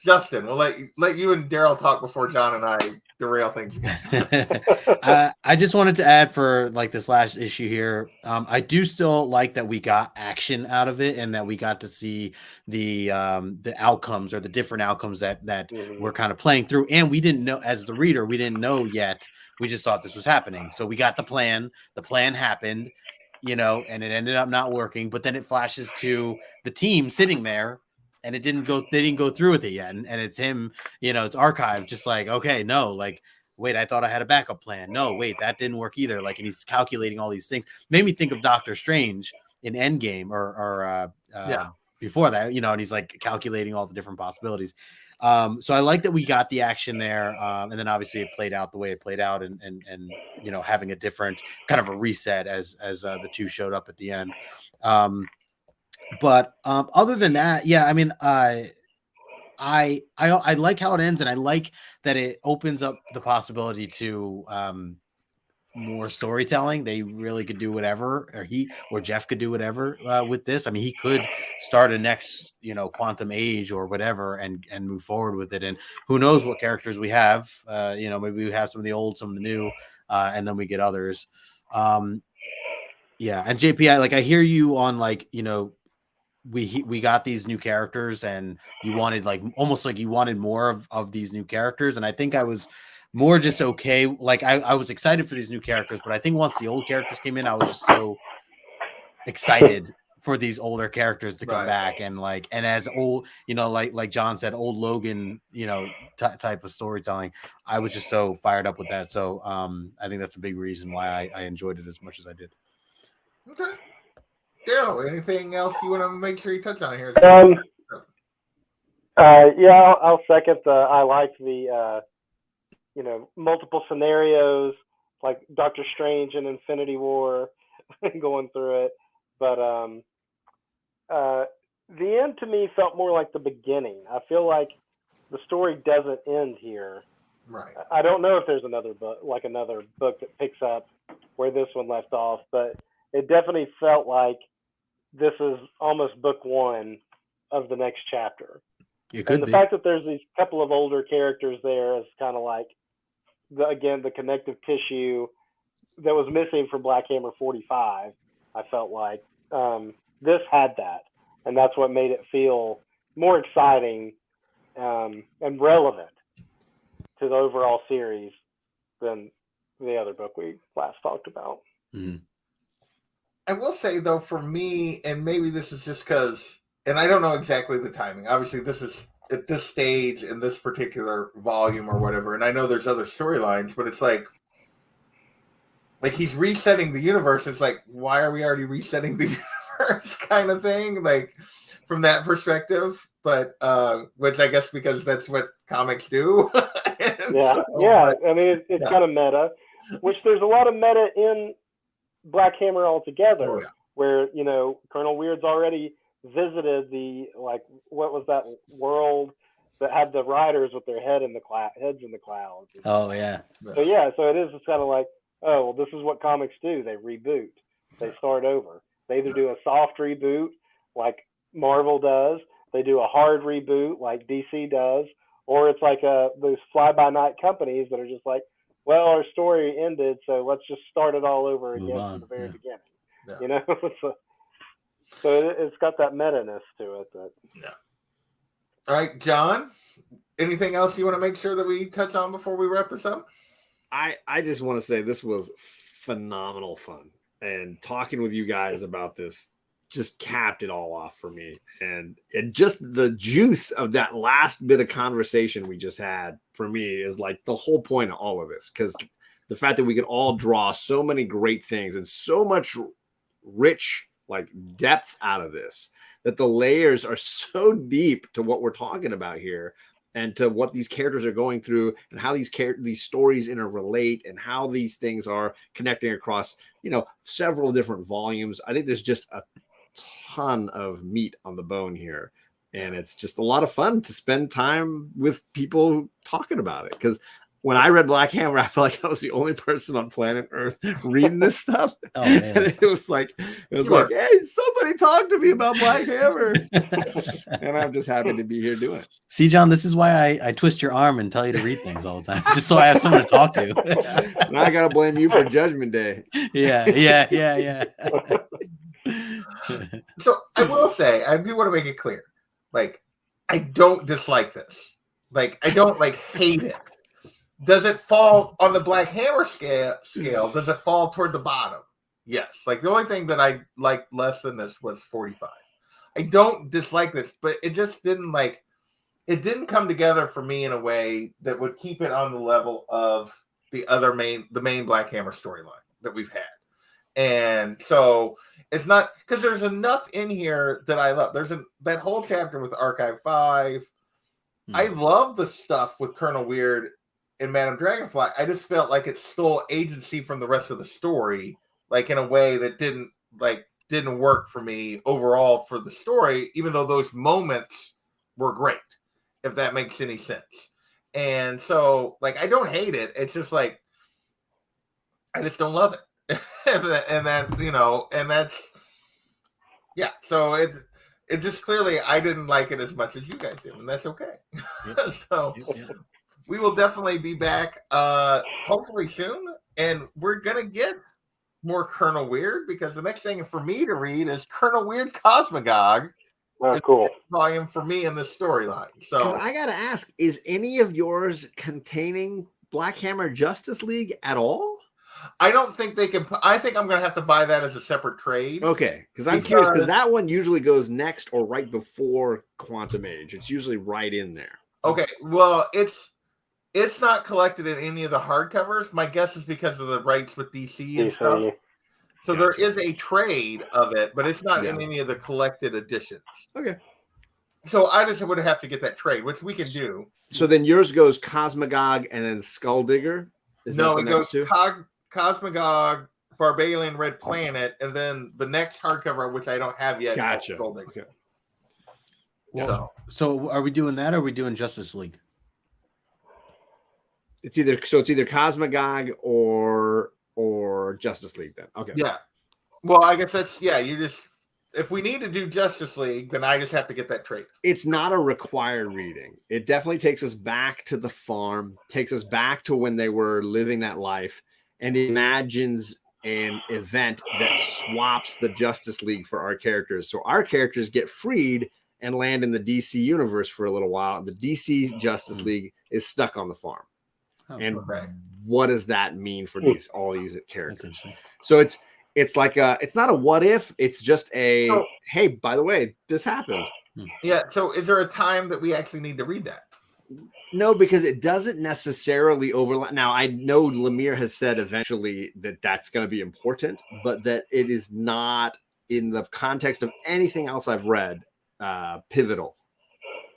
Justin, we'll let you and Daryl talk before John and I derail things. I just wanted to add for like this last issue here. I do still like that we got action out of it and that we got to see the outcomes or the different outcomes that we're kind of playing through. And we didn't know, as the reader, we didn't know yet. We just thought this was happening. So we got the plan. The plan happened, and it ended up not working. But then it flashes to the team sitting there. And they didn't go through with it yet. And it's him, it's archived, just like, okay, no, like, wait, I thought I had a backup plan. No, wait, that didn't work either. Like, and he's calculating all these things. Made me think of Doctor Strange in Endgame or before that, and he's like calculating all the different possibilities. So I like that we got the action there. And then obviously it played out the way it played out and having a different kind of a reset as the two showed up at the end. But other than that, yeah, I mean, I like how it ends, and I like that it opens up the possibility to more storytelling. They really could do whatever, or Jeff could do whatever with this. I mean, he could start a next, Quantum Age or whatever, and move forward with it. And who knows what characters we have? Maybe we have some of the old, some of the new, and then we get others. Yeah, and JP, I hear you on we got these new characters and you wanted almost like you wanted more of these new characters. And I think I was more just okay. Like I was excited for these new characters, but I think once the old characters came in, I was just so excited for these older characters to come back. And as old, like John said, old Logan, type of storytelling. I was just so fired up with that. So I think that's a big reason why I enjoyed it as much as I did. Okay. Daryl, anything else you want to make sure you touch on here? Yeah, I'll second I like the, multiple scenarios like Doctor Strange and Infinity War going through it. But the end to me felt more like the beginning. I feel like the story doesn't end here. Right. I don't know if there's another book that picks up where this one left off, but it definitely felt like this is almost book one of the next chapter. It could and the be. fact that there's these couple of older characters there is kind of like the connective tissue that was missing from Black Hammer 45. I felt like this had that, and that's what made it feel more exciting and relevant. to the overall series than the other book we last talked about. Mhm. I will say though, for me, and maybe this is just because, and I don't know exactly the timing. Obviously, this is at this stage in this particular volume or whatever, and I know there's other storylines, but it's like he's resetting the universe. It's like, why are we already resetting the universe, kind of thing, like from that perspective. But which I guess because that's what comics do. Yeah, so, yeah. but, I mean, it's yeah. kind of meta, which there's a lot of meta in Black Hammer altogether, Oh, yeah. where, you know, Colonel Weird's already visited the, like, what was that world that had the riders with their heads in the clouds. Oh yeah. So yeah, so it is kind of like, oh, well, this is what comics do. They reboot. They start over. They either do a soft reboot like Marvel does, they do a hard reboot like DC does, or it's like those fly-by-night companies that are just like, well, our story ended, so let's just start it all over Move again on, from the very yeah. beginning. Yeah. You know, so it's got that meta-ness to it. That All right, John, anything else you want to make sure that we touch on before we wrap this up? I just want to say this was phenomenal fun, and talking with you guys about this just capped it all off for me. And just the juice of that last bit of conversation we just had for me is like the whole point of all of this, because the fact that we could all draw so many great things and so much rich like depth out of this, that the layers are so deep to what we're talking about here and to what these characters are going through and how these stories interrelate and how these things are connecting across, you know, several different volumes. I think there's just a ton of meat on the bone here. And it's just a lot of fun to spend time with people talking about it. Because when I read Black Hammer, I felt like I was the only person on planet Earth reading this stuff. Oh, man. And it was like, hey, somebody talk to me about Black Hammer. And I'm just happy to be here doing it. See, John, this is why I twist your arm and tell you to read things all the time, just so I have someone to talk to. Now I gotta blame you for Judgment Day. Yeah. So I will say, I do want to make it clear, like, I don't dislike this. Like, I don't like hate it. Does it fall on the Black Hammer scale? Does it fall toward the bottom? Yes. Like, the only thing that I liked less than this was 45. I don't dislike this, but it just didn't it didn't come together for me in a way that would keep it on the level of the main Black Hammer storyline that we've had. And so it's not, because there's enough in here that I love. There's that whole chapter with Archive 5. I love the stuff with Colonel Weird and Madame Dragonfly. I just felt like it stole agency from the rest of the story, like in a way that didn't work for me overall for the story, even though those moments were great, if that makes any sense. And so, like, I don't hate it. It's just like, I just don't love it. and that, you know, and that's, yeah. So it just clearly, I didn't like it as much as you guys did, and that's okay. So we will definitely be back, hopefully soon, and we're gonna get more Colonel Weird, because the next thing for me to read is Colonel Weird Cosmagog. oh, cool. Volume for me in the storyline. So Because I gotta ask, is any of yours containing Black Hammer Justice League at all? I don't think they can. I think I'm going to have to buy that as a separate trade. Okay, because I'm curious, because that one usually goes next or right before Quantum Age. It's usually right in there. Okay, well, it's not collected in any of the hardcovers. My guess is because of the rights with DC and stuff. So there is a trade of it, but it's not in any of the collected editions. Okay. So I just would have to get that trade, which we can do. So then yours goes Cosmagog and then Skulldigger? No, it goes Cosmagog, Barbalian Red Planet, and then the next hardcover, which I don't have yet. Gotcha. Okay. Well, so are we doing that, or are we doing Justice League? It's either Cosmagog or Justice League then. Okay. Yeah. Well, I guess that's, yeah, you just, if we need to do Justice League, then I just have to get that trade. It's not a required reading. It definitely takes us back to the farm, takes us back to when they were living that life, and imagines an event that swaps the Justice League for our characters. So our characters get freed and land in the DC universe for a little while. The DC Justice League is stuck on the farm. Oh, and okay. what does that mean for these that's characters? interesting. So it's like it's not a what if, it's just a So- hey, by the way, this happened. Yeah. So is there a time that we actually need to read that? No, because it doesn't necessarily overlap. Now, I know Lemire has said eventually that that's going to be important, but that it is not in the context of anything else I've read pivotal.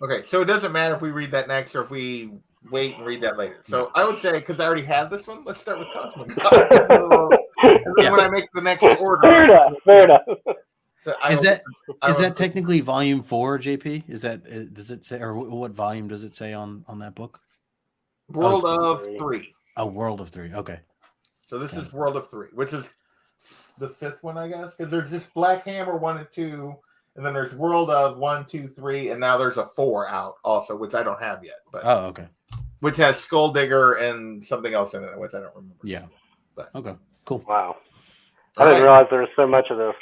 Okay. So it doesn't matter if we read that next or if we wait and read that later. So I would say, because I already have this one, let's start with Cosmic God. And then Yeah. when I make the next Fair order, enough. Fair enough. Is that I is will- that technically volume 4, JP? Is that does it say, or what volume does it say on that book? World Oh, of 3? A World of 3. Okay. So this is World of 3, which is the 5th one, I guess, because there's just Black Hammer 1 and 2, and then there's World of 1, 2, 3, and now there's a 4 out also, which I don't have yet, but Oh, okay. which has Skulldigger and something else in it, which I don't remember. Yeah. But- Okay. Cool. Wow. I All didn't right. realize there was so much of this.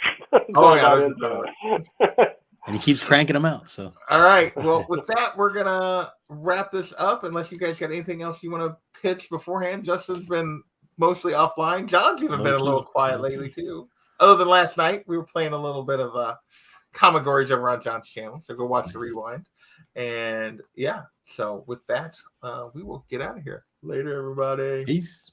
Oh, yeah, going there's on a into it. And he keeps cranking them out. So All right. Well, with that, we're gonna wrap this up. Unless you guys got anything else you want to pitch beforehand. Justin's been mostly offline. John's even been a Low-key. little quiet lately too. Other than last night, we were playing a little bit of Kamigori's over on John's channel. So go watch the rewind. And yeah, so with that, we will get out of here. Later, everybody. peace.